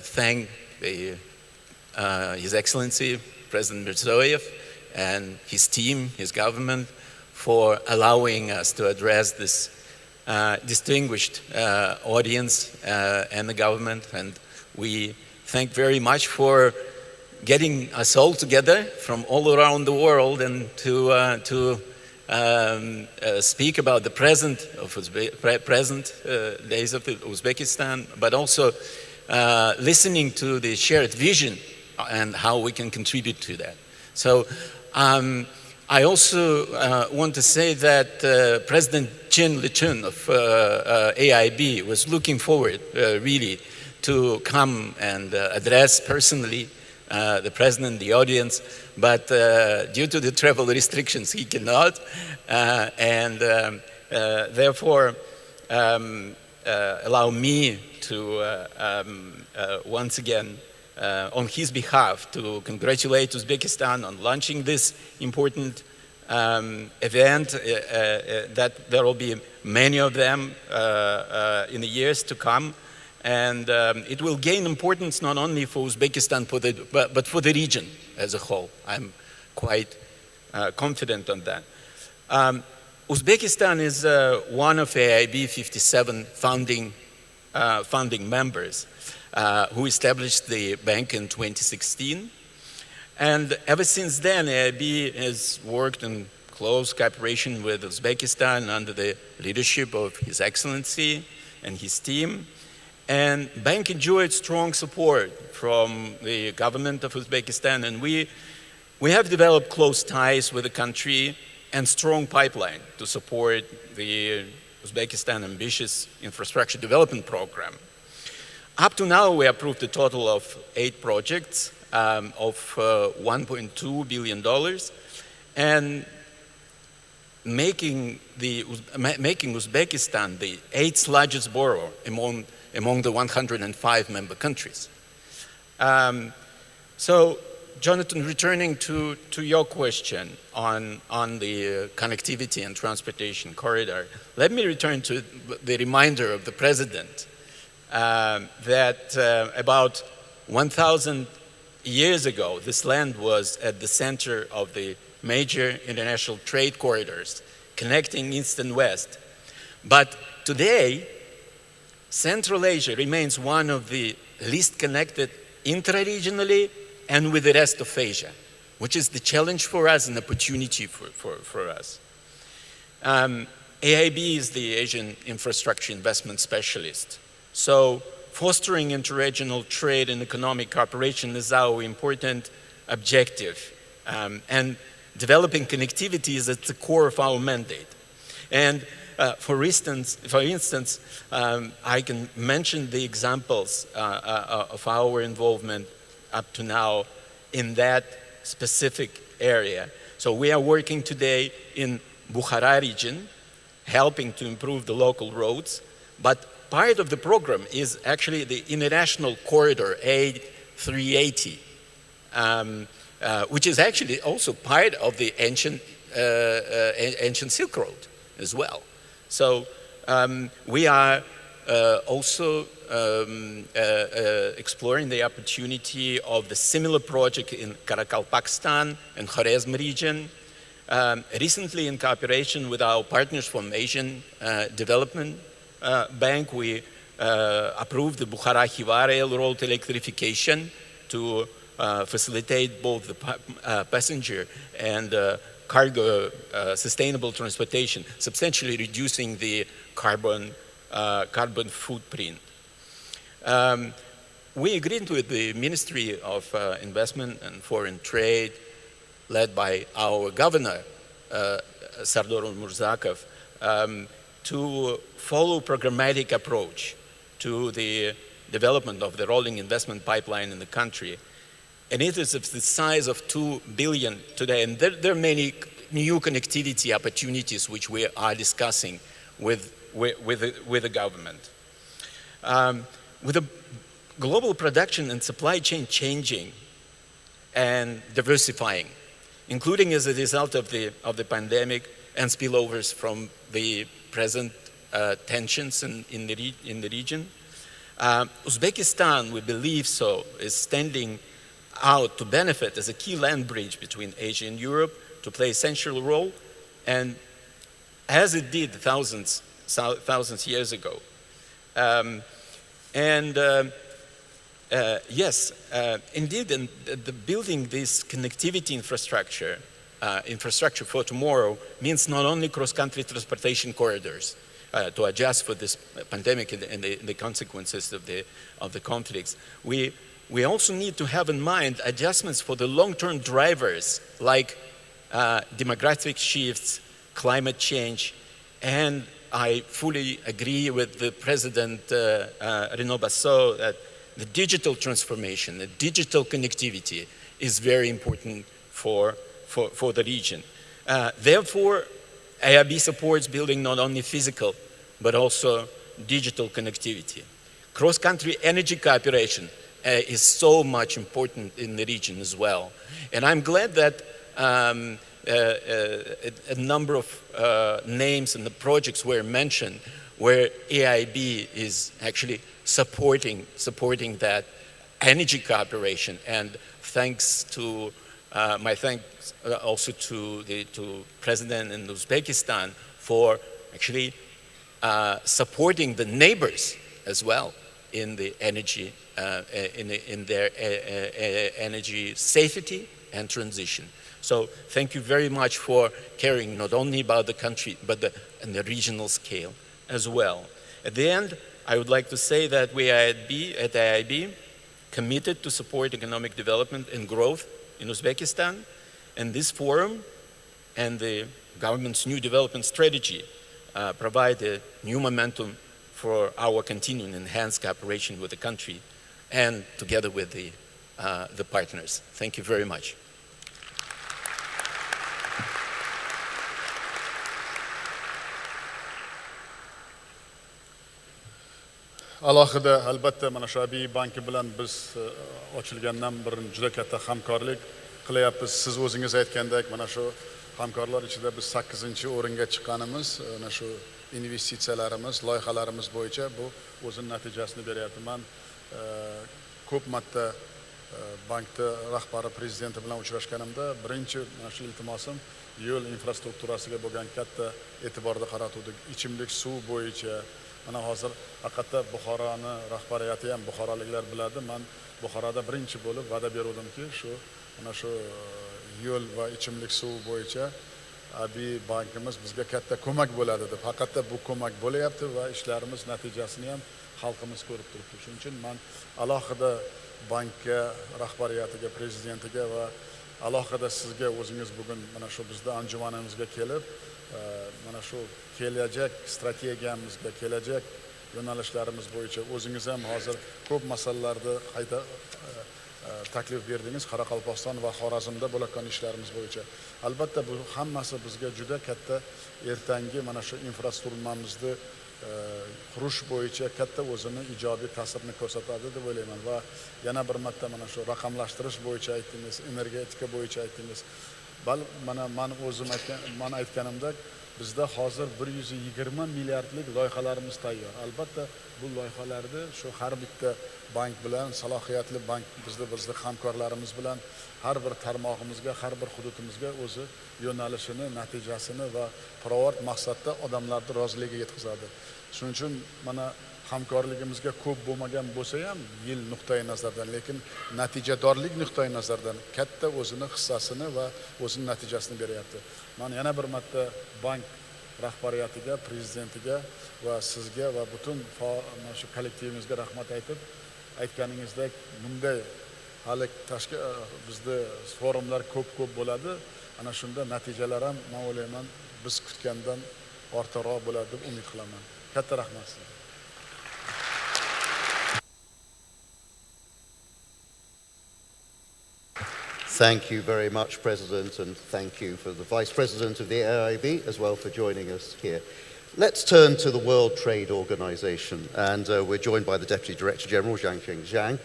thank His Excellency President Mirziyoyev and his team, his government, for allowing us to address this distinguished audience and the government. And we thank very much for getting us all together from all around the world and to speak about the present days of Uzbekistan, but also listening to the shared vision and how we can contribute to that. So I also want to say that President Chen Lichun of AIB was looking forward really to come and address personally the President, the audience, but due to the travel restrictions he cannot, and therefore allow me to once again on his behalf to congratulate Uzbekistan on launching this important event, that there will be many of them in the years to come, and it will gain importance not only for Uzbekistan but for the region as a whole. I'm quite confident on that. Uzbekistan is one of AIB 57 founding members who established the bank in 2016. And ever since then, AIB has worked in close cooperation with Uzbekistan under the leadership of His Excellency and his team. And the bank enjoyed strong support from the government of Uzbekistan, and we have developed close ties with the country and strong pipeline to support the Uzbekistan ambitious infrastructure development program. Up to now, we approved a total of 8 projects of $1.2 billion, and making Uzbekistan the 8th largest borrower among the 105 member countries. So, Jonathan, returning to your question on the connectivity and transportation corridor, let me return to the reminder of the President that about 1,000 years ago, this land was at the center of the major international trade corridors connecting East and West. But today, Central Asia remains one of the least connected intra-regionally and with the rest of Asia, which is the challenge for us and opportunity for us. AIB is the Asian infrastructure investment specialist. So fostering interregional trade and economic cooperation is our important objective. And developing connectivity is at the core of our mandate. And for instance, I can mention the examples of our involvement up to now in that specific area. So we are working today in Bukhara region, helping to improve the local roads, but part of the program is actually the international corridor A380, which is actually also part of the ancient Silk Road as well. So we are also exploring the opportunity of the similar project in Karakalpakstan and Khwarezm region. Recently, in cooperation with our partners from Asian Development Bank, we approved the Bukhara-Khiva railroad electrification to facilitate both the passenger and cargo sustainable transportation, substantially reducing the carbon footprint. We agreed with the Ministry of Investment and Foreign Trade, led by our governor, Sardor Murzakov, to follow programmatic approach to the development of the rolling investment pipeline in the country. And it is of the size of 2 billion today. And there are many new connectivity opportunities which we are discussing with the government. With the global production and supply chain changing and diversifying, including as a result of the pandemic and spillovers from the present tensions in the region, Uzbekistan, we believe so, is standing out to benefit as a key land bridge between Asia and Europe, to play a central role, and as it did thousands years ago. Yes, indeed, and the building this connectivity infrastructure for tomorrow means not only cross-country transportation corridors to adjust for this pandemic and the consequences of the conflicts. We also need to have in mind adjustments for the long-term drivers like demographic shifts, climate change, and I fully agree with the President Renaud Bassot that the digital transformation, the digital connectivity is very important for the region. Therefore, AIB supports building not only physical, but also digital connectivity. Cross-country energy cooperation is so much important in the region as well. And I'm glad that a number of names and the projects were mentioned where AIB is actually supporting that energy cooperation. And thanks to my thanks also to President in Uzbekistan for actually supporting the neighbors as well in the energy, in their energy safety and transition. So thank you very much for caring not only about the country, but in the regional scale as well. At the end, I would like to say that we are at AIB committed to support economic development and growth in Uzbekistan, and this forum and the government's new development strategy provide a new momentum for our continuing enhanced cooperation with the country and together with the partners. Thank you very much. Alohida albatta mana shu ABI banki bilan biz ochilgandan beri juda katta hamkorlik qilyapmiz. Siz o'zingiz aytgandek mana shu hamkorlar ichida biz 8-o'ringa chiqqanimiz, mana shu investitsiyalarimiz, loyihalarimiz bo'yicha bu o'zining natijasini beryapti. Men ko'p marta bankda rahbari prezidenti bilan uchrashganimda birinchi mana shu iltimosim yo'l infrastrukturasiga bo'lgan katta e'tiborni qaratuvdik. Ichimlik suv bo'yicha mana hozir haqiqatda Buxoroni rahbariyati ham buxoroliklar biladi. Men Buxoroda birinchi bo'lib va'da beruvdimki, mana shu yo'l va ichimlik suv bo'yicha ABI bankimiz bizga katta ko'mak bo'ladi deb. Haqiqatda bu ko'mak bo'layapti va ishlarimiz natijasini ham xalqimiz ko'rib turibdi. Shuning uchun men alohida bankka, rahbariyatiga, prezidentiga va alohida sizga o'zingiz bugun mana shu bizda anjumanimizga kelib, mana shu kelajak strategiyamizga, kelajak yo'nalishlarimiz bo'yicha o'zingiz ham hozir ko'p masalalarda qayta taklif berdingiz Qoraqalpog'iston va Xorazmda bo'layotgan ishlarimiz bo'yicha. Albatta bu hammasi bizga juda katta ertangi mana shu infrastrukturamizni qurish bo'yicha katta o'zini ijobiy ta'sirini ko'rsatadi deb o'ylayman. Va yana bir marta mana shu raqamlashtirish bo'yicha aytdingiz, energetika bo'yicha aytdingiz. Mana men o'zim aytganimdek bizda hozir 120 milliardlik loyihalarimiz tayyor. Albatta bu loyihalarni shu har bitta bank bilan, salohiyatli bank bizda hamkorlarimiz bilan har bir tarmog'imizga, har bir hududimizga o'zi yo'nalishini, natijasini va pirovard maqsadda odamlarni roziligiga yetkazadi. Shuning uchun mana hamkorligimizga ko'p bo'lmagan bo'lsa ham yil nuqtai nazaridan, lekin natijadorlik nuqtai nazaridan katta o'zini hissasini va o'zining natijasini beryapti. Men yana bir marta bank rahbariyatiga, prezidentiga va sizga va butun shu kollektivimizga rahmat aytib, aytganingizdek bunday hali bizda forumlar ko'p bo'ladi. Ana shunda natijalar ham men o'ylayman biz kutgandan ortiqroq bo'ladi deb umid qilaman. Katta rahmat sizga. Thank you very much, President, and thank you for the Vice President of the AIB as well for joining us here. Let's turn to the World Trade Organization, and we're joined by the Deputy Director General, Zhang Zhang.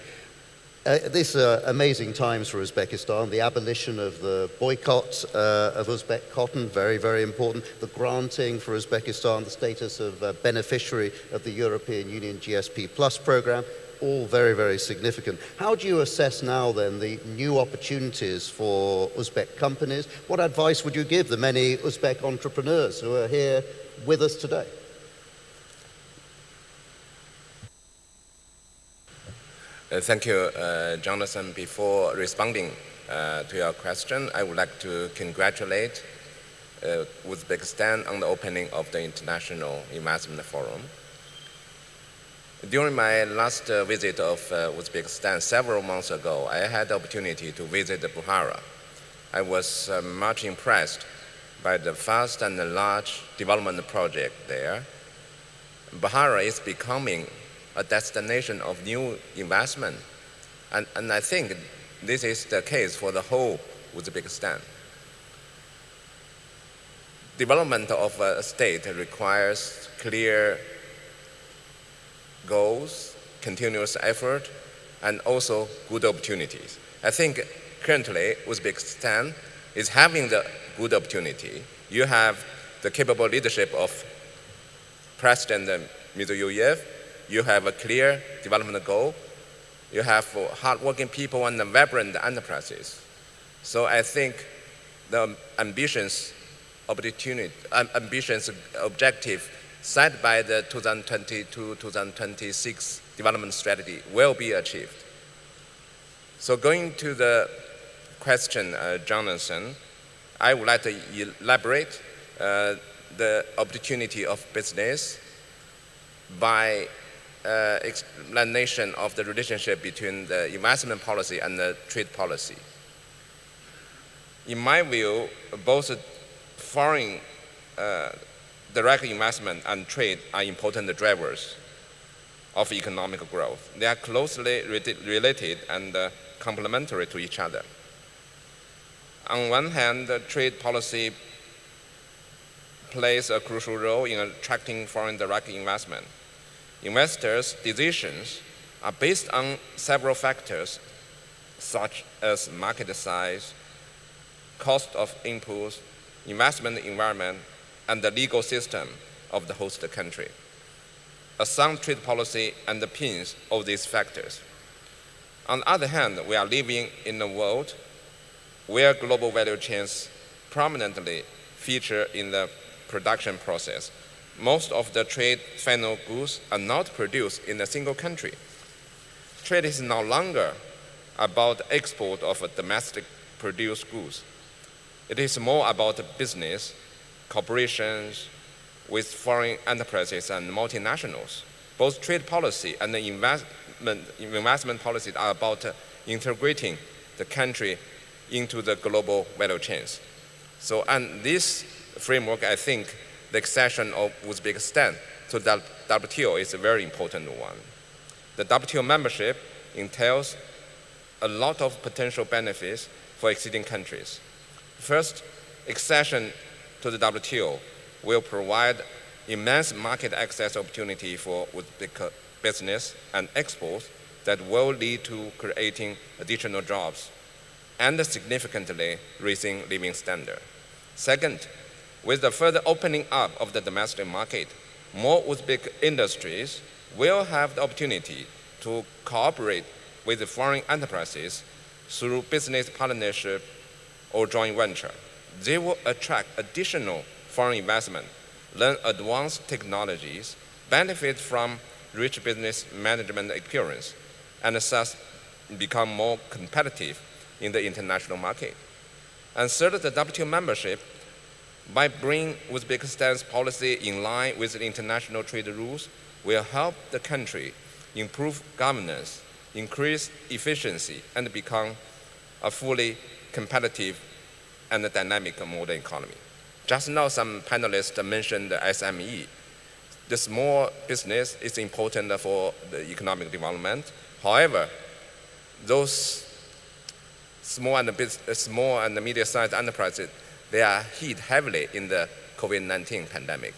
These are amazing times for Uzbekistan. The abolition of the boycott of Uzbek cotton, very, very important. The granting for Uzbekistan the status of beneficiary of the European Union GSP Plus program, all very, very significant. How do you assess now then the new opportunities for Uzbek companies? What advice would you give the many Uzbek entrepreneurs who are here with us today? Thank you, Jonathan. Before responding to your question, I would like to congratulate Uzbekistan on the opening of the International Investment Forum. During my last visit of Uzbekistan several months ago, I had the opportunity to visit Bukhara. I was much impressed by the vast and large development project there. Bukhara is becoming a destination of new investment, and I think this is the case for the whole Uzbekistan. Development of a state requires clear goals, continuous effort, and also good opportunities. I think currently Uzbekistan is having the good opportunity. You have the capable leadership of President Mirziyoyev. You have a clear development goal. You have hardworking people and vibrant enterprises. So I think the ambitious objective set by the 2022-2026 development strategy will be achieved. So going to the question, Jonathan, I would like to elaborate the opportunity of business by explanation of the relationship between the investment policy and the trade policy. In my view, both foreign direct investment and trade are important drivers of economic growth. They are closely related and complementary to each other. On one hand, the trade policy plays a crucial role in attracting foreign direct investment. Investors' decisions are based on several factors, such as market size, cost of inputs, investment environment, and the legal system of the host country. A sound trade policy underpins all these factors. On the other hand, we are living in a world where global value chains prominently feature in the production process. Most of the trade final goods are not produced in a single country. Trade is no longer about export of domestic produced goods. It is more about business, corporations with foreign enterprises and multinationals. Both trade policy and the investment policy are about integrating the country into the global value chains. So, and this framework, I think, the accession of Uzbekistan to the WTO is a very important one. The WTO membership entails a lot of potential benefits for existing countries. First, accession to the WTO will provide immense market access opportunity for Uzbek business and exports that will lead to creating additional jobs and significantly raising living standard. Second, with the further opening up of the domestic market, more Uzbek industries will have the opportunity to cooperate with the foreign enterprises through business partnership or joint venture. They will attract additional foreign investment, learn advanced technologies, benefit from rich business management experience and thus become more competitive in the international market. And third, the WTO membership, by bringing Uzbekistan's policy in line with the international trade rules, will help the country improve governance, increase efficiency, and become a fully competitive and dynamic modern economy. Just now, some panelists mentioned the SME. The small business is important for the economic development. However, those small and medium-sized enterprises, they are hit heavily in the COVID-19 pandemic.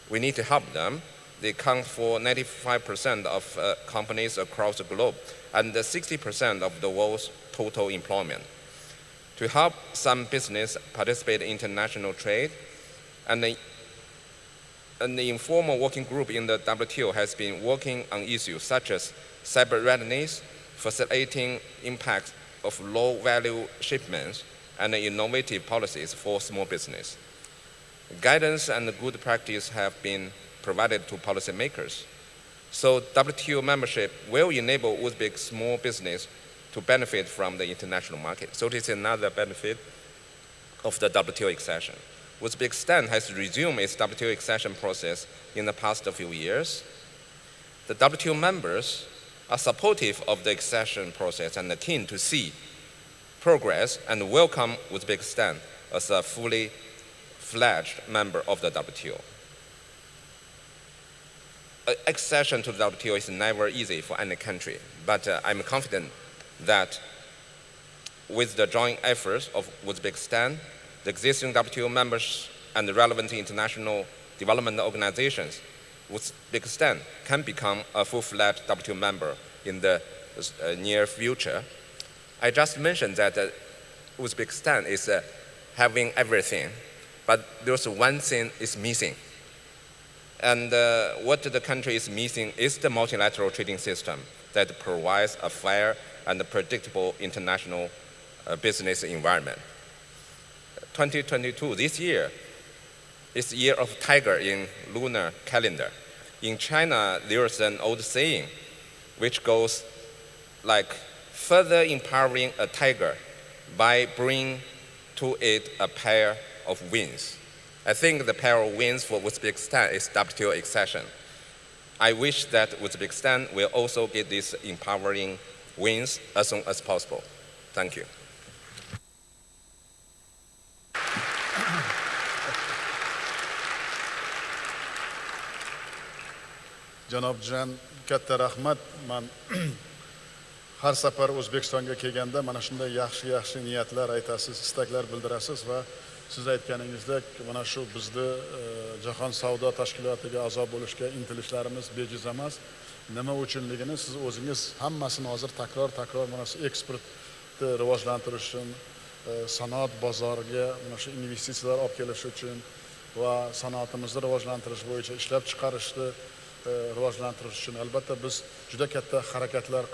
We need to help them. They account for 95% of companies across the globe and 60% of the world's total employment. To help some business participate in international trade, and the informal working group in the WTO has been working on issues such as cyber readiness, facilitating impact of low-value shipments, and innovative policies for small business. Guidance and good practice have been provided to policymakers. So WTO membership will enable Uzbek small business to benefit from the international market. So this is another benefit of the WTO accession. Uzbekistan has resumed its WTO accession process in the past few years. The WTO members are supportive of the accession process and are keen to see progress and welcome Uzbekistan as a fully fledged member of the WTO. Accession to the WTO is never easy for any country, but I'm confident that with the joint efforts of Uzbekistan, the existing WTO members, and the relevant international development organizations, Uzbekistan can become a full-fledged WTO member in the near future. I just mentioned that Uzbekistan is having everything, but there's one thing is missing. And what the country is missing is the multilateral trading system that provides a fair and predictable international business environment. 2022, this year, is the year of tiger in lunar calendar. In China, there's an old saying which goes like, further empowering a tiger by bringing to it a pair of wings. I think the pair of wings for Uzbekistan is WTO accession. I wish that Uzbekistan will also get these empowering wins as soon as possible. Thank you. Janobjon, katta rahmat. Man har safar O'zbekistonga kelganda mana shunday yaxshi niyatlar aytasiz, istaklar bildirasiz va siz aytganingizdek mana shu bizni Jahon savdo tashkilotiga a'zo bo'lishga intilishlarimiz bejiz emas. Nima uchunligini siz o'zingiz hammasini hozir takror mana shu eksportni rivojlantirish uchun, sanoat bozoriga mana shu investitsiyalar olib kelish uchun va sanoatimizni rivojlantirish bo'yicha ishlab chiqarishni rivojlantirish uchun albatta biz juda katta harakatlar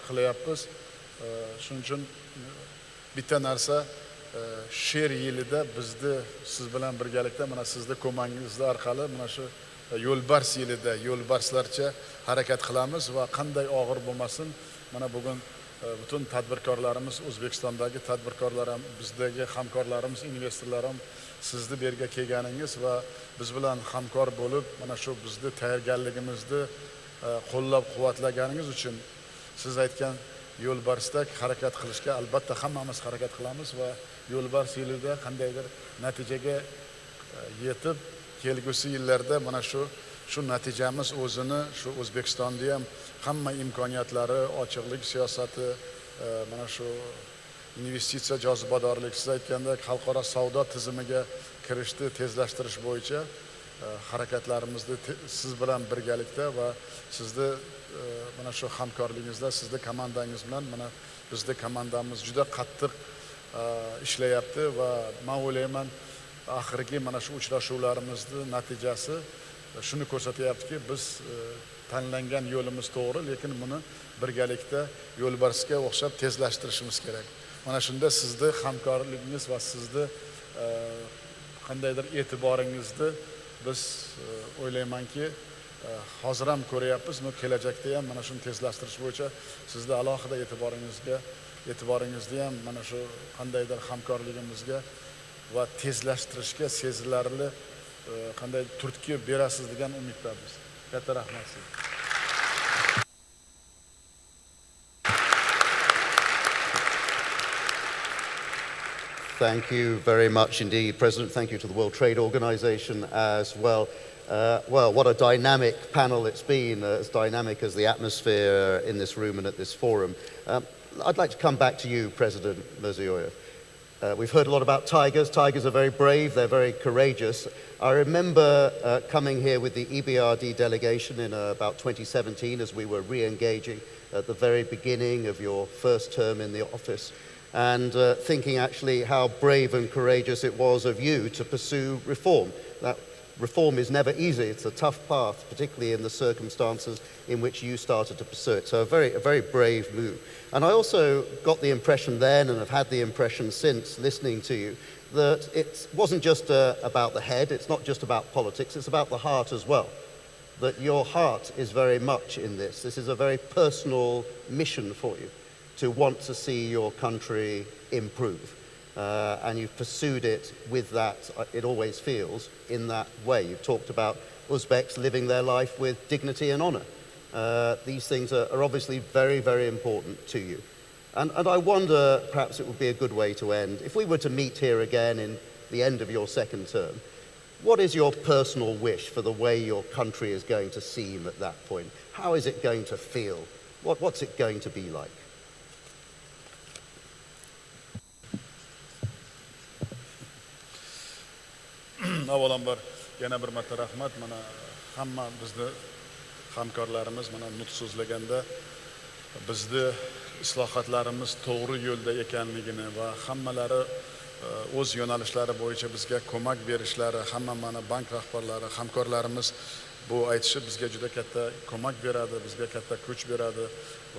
qilyapmiz. Shuning uchun bitta narsa, she'r yilida bizni siz bilan birgalikda mana sizni ko'mangiz orqali mana shu yo'lbars yilida yo'lbarslarcha harakat qilamiz va qanday og'ir bo'lmasin, mana bugun butun tadbirkorlarimiz, O'zbekistondagi tadbirkorlar ham, bizdagi hamkorlarimiz, investorlar ham sizni bu yerga kelganingiz va biz bilan hamkor bo'lib, mana shu bizni tayyorgarligimizni qo'llab-quvvatlaganingiz uchun siz aytgan yo'lbarsdek harakat qilishga albatta hammamiz harakat qilamiz va yo'lbars yilida qandaydir natijaga yetib, kelgusi yillarda mana shu natijamiz o'zini shu O'zbekistonda ham hamma imkoniyatlari, ochiqlik siyosati, mana shu investitsiya jozibadorlik, siz aytgandek xalqaro savdo tizimiga kirishni tezlashtirish bo'yicha harakatlarimizni siz bilan birgalikda va sizni mana shu hamkorligingizda, sizni komandangiz bilan mana bizni komandamiz juda qattiq ishlayapti va men o'ylayman oxirgi mana shu uchrashuvlarimizni natijasi shuni ko'rsatyaptiki, biz tanlangan yo'limiz to'g'ri, lekin buni birgalikda yo'lbarsga o'xshab tezlashtirishimiz kerak. Mana shunda sizni hamkorligingiz va sizni qandaydir e'tiboringizni biz o'ylaymanki hozir ham ko'ryapmiz, kelajakda ham mana shuni tezlashtirish bo'yicha sizning alohida e'tiboringizni ham mana shu qandaydir hamkorligimizga va tezlashtirishga sezilarli qanday turtki berasiz degan umiddamiz. Katta rahmat sizga. Thank you very much indeed, President. Thank you to the World Trade Organization as well. Well, what a dynamic panel it's been, as dynamic as the atmosphere in this room and at this forum. I'd like to come back to you, President Mirziyoyev. We've heard a lot about tigers. Tigers are very brave, they're very courageous. I remember coming here with the EBRD delegation in about 2017 as we were re-engaging at the very beginning of your first term in the office, and thinking actually how brave and courageous it was of you to pursue reform. That reform is never easy, it's a tough path, particularly in the circumstances in which you started to pursue it. So a very brave move. And I also got the impression then, and have had the impression since listening to you, that it wasn't just about the head, it's not just about politics, it's about the heart as well. That your heart is very much in this. This is a very personal mission for you, to want to see your country improve. And you've pursued it with that, it always feels, in that way. You've talked about Uzbeks living their life with dignity and honor. These things are obviously very important to you. And I wonder, perhaps it would be a good way to end, if we were to meet here again in the end of your second term, what is your personal wish for the way your country is going to seem at that point? How is it going to feel? What's it going to be like? Avvalambor yana bir marta rahmat. Mana hamma bizni hamkorlarimiz mana nutq so'zlaganda bizni islohotlarimiz to'g'ri yo'lda ekanligini va hammalari o'z yo'nalishlari bo'yicha bizga ko'mak berishlari, hamma mana bank rahbarlari, hamkorlarimiz bu aytishi bizga juda katta ko'mak beradi, bizga katta kuch beradi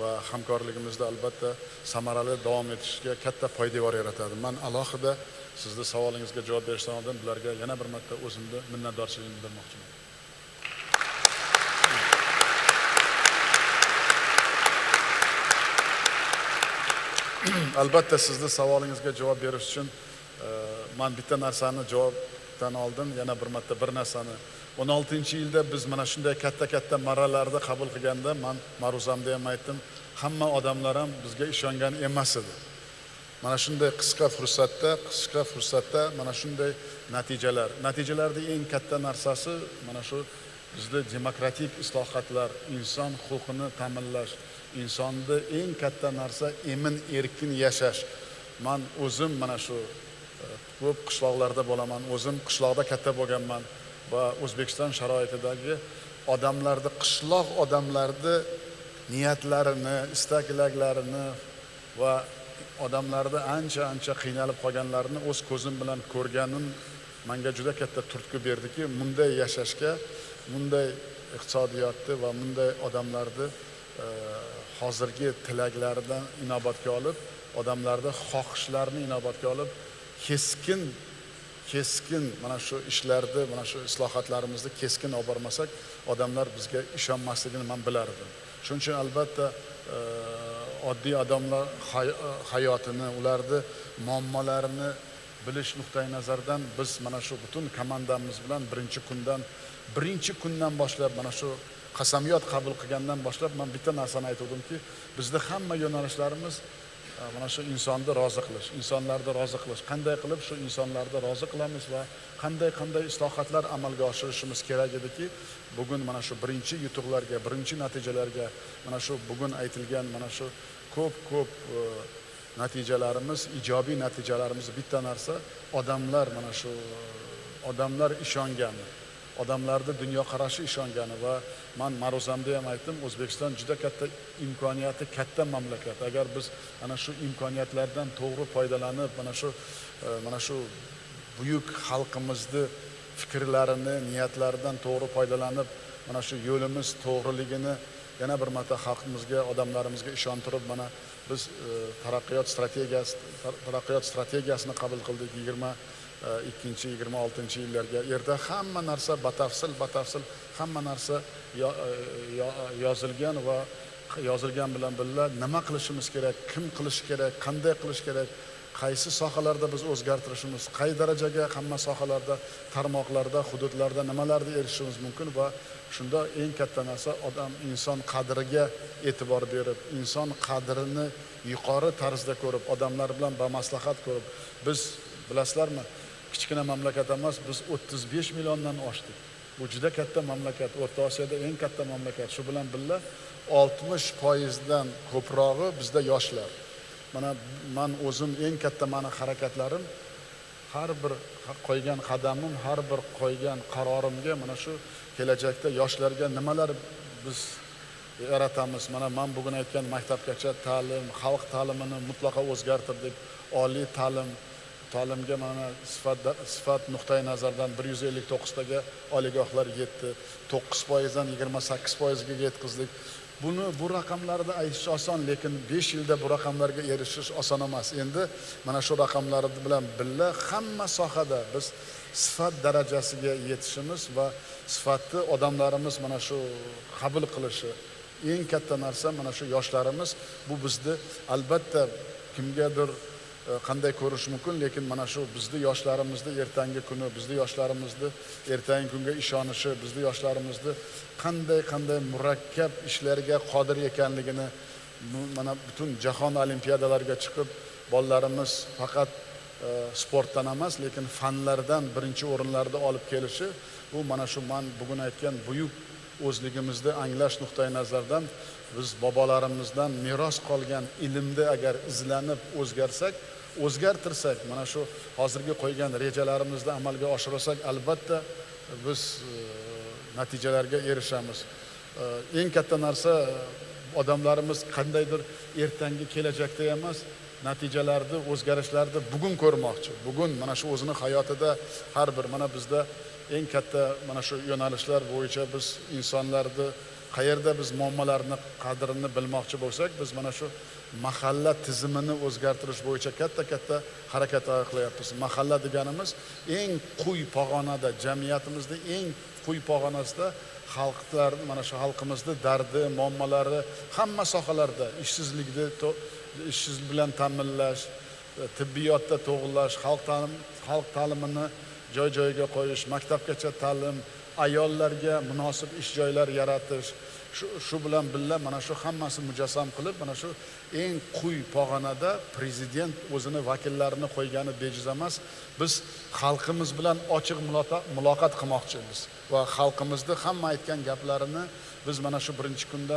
va hamkorligimizda albatta samarali davom etishiga katta poydevor yaratadi. Men alohida sizning savolingizga javob berishdan oldin bularga yana bir marta o'zimni minnatdorchiligimni bildirmoqchiman. Albatta sizning savolingizga javob berish uchun men bitta narsani javobdan oldin yana bir marta bir narsani 16-yilda biz mana shunday katta marralarda qabul qilganda men ma'ruzamda ham aytdim, hamma odamlar ham bizga ishongan emas edi. Mana shunday qisqa fursatda mana shunday natijalarning eng katta narsasi mana shu bizda demokratik islohotlar, inson huquqini ta'minlash, insonni eng katta narsa emin erkin yashash. Men o'zim mana shu ko'p qishloqlarda bo'laman, o'zim qishloqda katta bo'lganman va O'zbekiston sharoitidagi odamlarni, qishloq odamlarni niyatlarini, istaklarini va odamlarni ancha qiynalib qolganlarini o'z ko'zim bilan ko'rganim menga juda katta turtki berdiki, bunday yashashga, bunday iqtisodiyotni va bunday odamlarni hozirgi tilaklaridan inobatga olib, odamlarni xohishlarini inobatga olib, keskin mana shu ishlarni, mana shu islohotlarimizni keskin olib bormasak, odamlar bizga ishonmasligini men bilardim. Shuning uchun albatta oddiy odamlar hayotini, ularni muammolarini bilish nuqtai nazaridan biz mana shu butun komandamiz bilan birinchi kundan boshlab mana shu qasamyod qabul qilgandan boshlab men bitta narsani aytuvdimki, bizda hamma yo'nalishlarimiz mana shu insonni rozi qilish, insonlarni rozi qilish. Qanday qilib shu insonlarni rozi qilamiz va qanday islohotlar amalga oshirishimiz kerak ediki, bugun mana shu birinchi yutuqlarga, birinchi natijalarga, mana shu bugun aytilgan mana shu ko'p natijalarimiz, ijobiy natijalarimiz bitta narsa, odamlar mana shu odamlar ishongani, odamlarning dunyoqarashi ishongani va men ma'ruzamda ham aytdim, O'zbekiston juda katta imkoniyati, katta mamlakat. Agar biz ana shu imkoniyatlardan to'g'ri foydalanib, mana shu buyuk xalqimizning fikrlarini, niyatlaridan to'g'ri foydalanib, mana shu yo'limiz to'g'riligini yana bir marta xalqimizga, odamlarimizga ishontirib, mana biz taraqqiyot strategiyasini qabul qildik. 2026-yillarga yerda hamma narsa batafsil hamma narsa yozilgan va yozilgan bilan birga nima qilishimiz kerak, kim qilish kerak, qanday qilish kerak, qaysi sohalarda biz o'zgartirishimiz, qay darajaga hamma sohalarda, tarmoqlarda, hududlarda nimalarga erishishimiz mumkin va shunda eng katta narsa odam inson qadriga e'tibor berib, inson qadrini yuqori tarzda ko'rib, odamlar bilan bamaslahat ko'rib, biz bilasizlarmi, kichkina mamlakat emas, biz 35 milliondan oshdik. Bu juda katta mamlakat, O'rta Osiyoda eng katta mamlakat. Shu bilan birga 60% ko'prog'i bizda yoshlar. Mana men o'zim eng katta meni harakatlarim, har bir qo'ygan qadamim, har bir qo'ygan qarorimga mana shu kelajakda yoshlarga nimalar biz yaratamiz. Mana men bugun aytgan maktabgacha ta'lim, xalq ta'limini mutlaqo o'zgartirdik. Oliy ta'limga mana sifat nuqtai nazardan 159 taga oliygohlar yetdi. 9% dan 28% ga yetkazdik. Bu raqamlarda aytish oson, lekin 5 yilda bu raqamlarga erishish oson emas. Endi mana shu raqamlar bilan birga hamma sohada biz sifat darajasiga yetishimiz va sifatni odamlarimiz mana shu qabul qilishi eng katta narsa. Mana shu yoshlarimiz bu bizni albatta kimgadir qanday ko'rish mumkin, lekin mana shu bizni yoshlarimizni ertangi kuni, bizni yoshlarimizni ertangi kunga ishonishi, bizni yoshlarimizni qanday murakkab ishlarga qodir ekanligini, mana butun jahon olimpiadalariga chiqib bolalarimiz faqat sportdan emas, lekin fanlardan birinchi o'rinlarda olib kelishi, bu mana shu men bugun aytgan buyuk o'zligimizni anglash nuqtai nazardan biz bobolarimizdan meros qolgan ilmni agar izlanib o'zgartirsak, mana shu hozirgi qo'ygan rejalarimizni amalga oshirsak, albatta biz natijalarga erishamiz. Eng katta narsa odamlarimiz qandaydir ertangi kelajakda emas, natijalarni, o'zgarishlarni bugun ko'rmoqchi. Bugun mana shu o'zining hayotida har bir mana bizda eng katta mana shu yo'nalishlar bo'yicha biz insonlarni qayerda biz muammolarni qadrini bilmoqchi bo'lsak, biz mana shu mahalla tizimini o'zgartirish bo'yicha katta harakat qilyapmiz. Mahalla deganimiz eng quyi pog'onada, jamiyatimizda eng quyi pog'onasida xalqlar, mana shu xalqimizning dardi, muammolari hamma sohalarda, ishsizlik bilan ta'minlash, tibbiyotda to'g'rilash, xalq ta'limini joy-joyiga qo'yish, maktabgacha ta'lim, ayollarga munosib ish joylar yaratish, shu bilan birga mana shu hammasi mujassam qilib, mana shu eng quyi pog'onada prezident o'zini vakillarini qo'ygani bejiz emas. Biz xalqimiz bilan ochiq muloqot qilmoqchimiz va xalqimizning hamma aytgan gaplarini biz mana shu birinchi kunda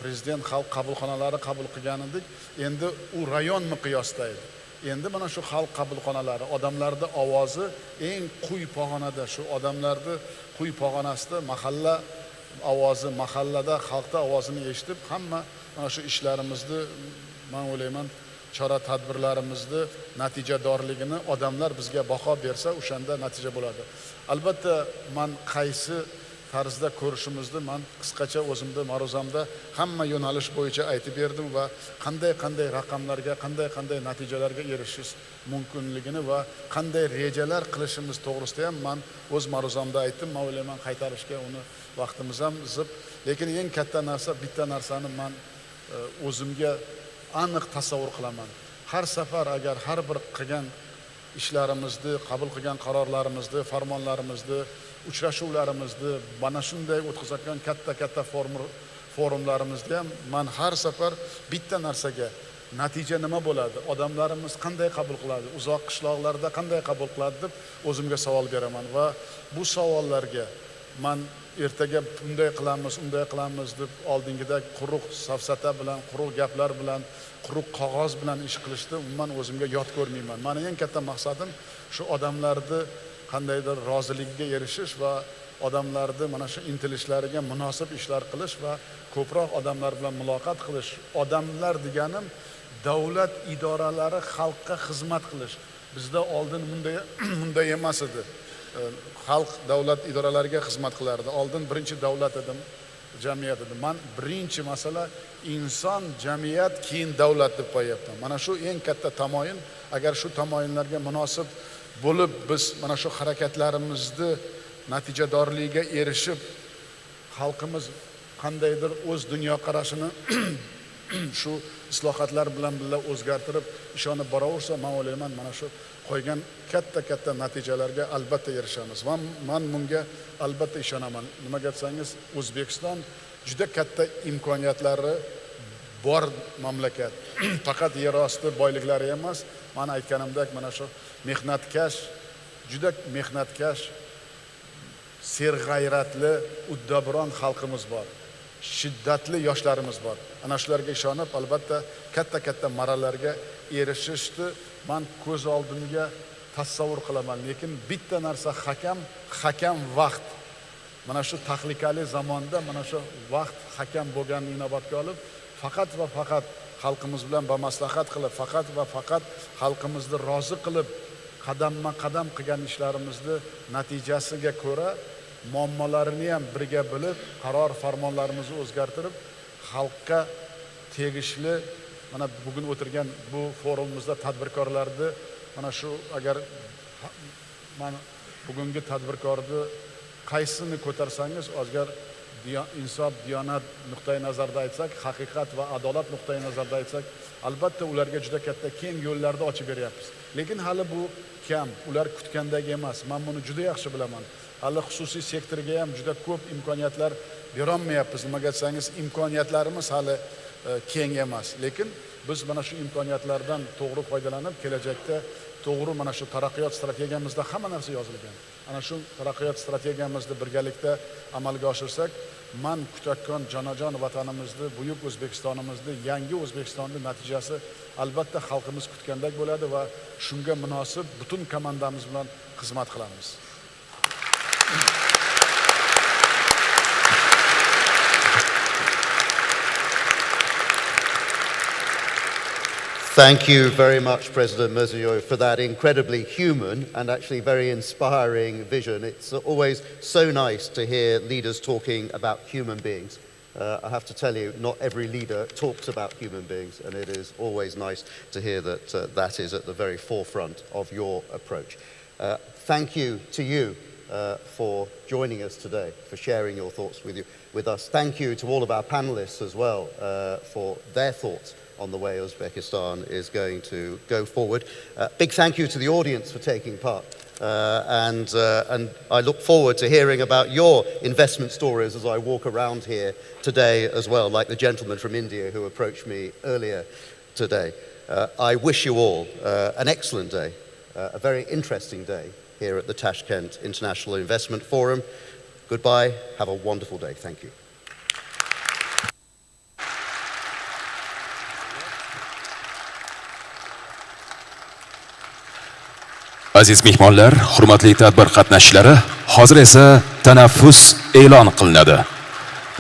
prezident xalq qabulxonalari qabul qilgan edik. Endi u rayon miqyosida edi. Endi mana shu xalq qabulxonalari, odamlarning ovozi eng quyi pog'onada, shu odamlarning quyi pog'onasida mahalla ovozi, mahallada xalqning ovozini eshitib, hamma mana shu ishlarimizni, men o'ylayman, chora tadbirlarimizni natijadorligini odamlar bizga baho bersa, o'shanda natija bo'ladi. Albatta, men qaysi tarzda ko'rishimizni men qisqacha o'zimda ma'ruzamda hamma yo'nalish bo'yicha aytib berdim va qanday raqamlarga, qanday natijalarga erishish mumkinligini va qanday rejalar qilishimiz to'g'risida ham men o'z ma'ruzamda aytdim. Men o'ylayman, qaytarishga uni vaqtimiz ham zib, lekin eng katta narsa, bitta narsani men o'zimga aniq tasavvur qilaman. Har safar agar har bir qilgan ishlarimizni, qabul qilgan qarorlarimizni, farmonlarimizni, uchrashuvlarimizni, mana shunday o'tkazayotgan katta forumlarimizda ham men har safar bitta narsaga, natija nima bo'ladi, odamlarimiz qanday qabul qiladi, uzoq qishloqlarda qanday qabul qiladi deb o'zimga savol beraman va bu savollarga men ertaga bunday qilamiz deb oldingida quruq safsata bilan, quruq gaplar bilan, quruq qog'oz bilan ish qilishni umuman o'zimga yot ko'rmayman. Meni eng katta maqsadim shu odamlarni qandaydir roziligiga erishish va odamlarni mana shu intilishlariga munosib ishlar qilish va ko'proq odamlar bilan muloqot qilish. Odamlar deganim davlat idoralari xalqqa xizmat qilish. Bizda oldin bunday emas edi. Xalq davlat idoralariga xizmat qilardi. Oldin birinchi davlat edim, jamiyat edim. Men birinchi masala inson, jamiyat, keyin davlat deb qo'yapman. Mana shu eng katta tamoyin. Agar shu tamoyinlarga munosib bo'lib biz mana shu harakatlarimizni natijadorligiga erishib xalqimiz qandaydir o'z dunyoqarashini shu islohotlar bilan birga o'zgartirib ishonib boraversa, men o'ylayman mana shu qo'ygan katta natijalarga albatta erishamiz. Men bunga albatta ishonaman. Nimaga desangiz, O'zbekiston juda katta imkoniyatlari bor mamlakat. Faqat yer osti boyliklari emas, men aytganimdek mana shu mehnatkash, juda mehnatkash, serg'ayratli, uddaburon xalqimiz bor. Shiddatli yoshlarimiz bor. Ana shularga ishonib, albatta katta marralarga erishishni men ko'z oldimga tasavvur qilaman. Lekin bitta narsa hakam vaqt. Mana shu tahlikali zamonda mana shu vaqt hakam bo'lganini inobatga olib, faqat va faqat xalqimiz bilan bamaslahat qilib, faqat va faqat xalqimizni rozi qilib, qadamma-qadam qilgan ishlarimizni natijasiga ko'ra muammolarini ham birga bilib, qaror farmonlarimizni o'zgartirib, xalqqa tegishli mana bugun o'tirgan bu forumimizda tadbirkorlarni mana shu agar mana bugungi tadbirkorni qaysini ko'tarsangiz, agar insof, diyonat nuqtai nazarda aytsak, haqiqat va adolat nuqtai nazarda aytsak, albatta ularga juda katta keng yo'llarni ochib beryapmiz. Lekin hali bu kam, ular kutgandek emas. Men buni juda yaxshi bilaman. Hali xususiy sektorga ham juda ko'p imkoniyatlar berolmayapmiz. Nimaga desangiz, imkoniyatlarimiz hali keng emas. Lekin biz mana shu imkoniyatlardan to'g'ri foydalanib, kelajakda to'g'ri mana shu taraqqiyot strategiyamizda hamma narsa yozilgan. Ana shu taraqqiyot strategiyamizni birgalikda amalga oshirsak, men kutayotgan jonajon vatanimizni, buyuk O'zbekistonimizni, yangi O'zbekistonning natijasi albatta xalqimiz kutgandek bo'ladi va shunga munosib butun komandamiz bilan xizmat qilamiz. Thank you very much, President Mirziyoyev, for that incredibly human and actually very inspiring vision. It's always so nice to hear leaders talking about human beings. I have to tell you, not every leader talks about human beings, and it is always nice to hear that that is at the very forefront of your approach. Thank you to you for joining us today, for sharing your thoughts with us. Thank you to all of our panelists as well for their thoughts on the way Uzbekistan is going to go forward. Big thank you to the audience for taking part. And I look forward to hearing about your investment stories as I walk around here today as well, like the gentleman from India who approached me earlier today. I wish you all an excellent day, a very interesting day here at the Tashkent International Investment Forum. Goodbye. Have a wonderful day. Thank you. Aziz mehmonlar, hurmatli tadbir qatnashchilari, hozir esa tanaffus e'lon qilinadi.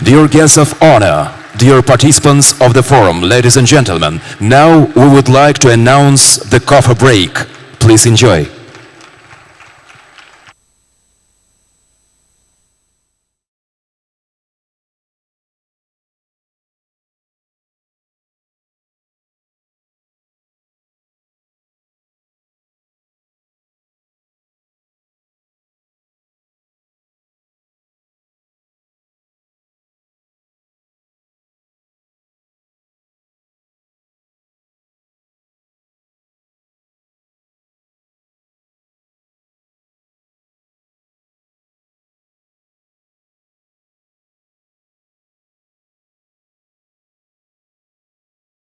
Dear guests of honor, dear participants of the forum, ladies and gentlemen, now we would like to announce the coffee break. Please enjoy.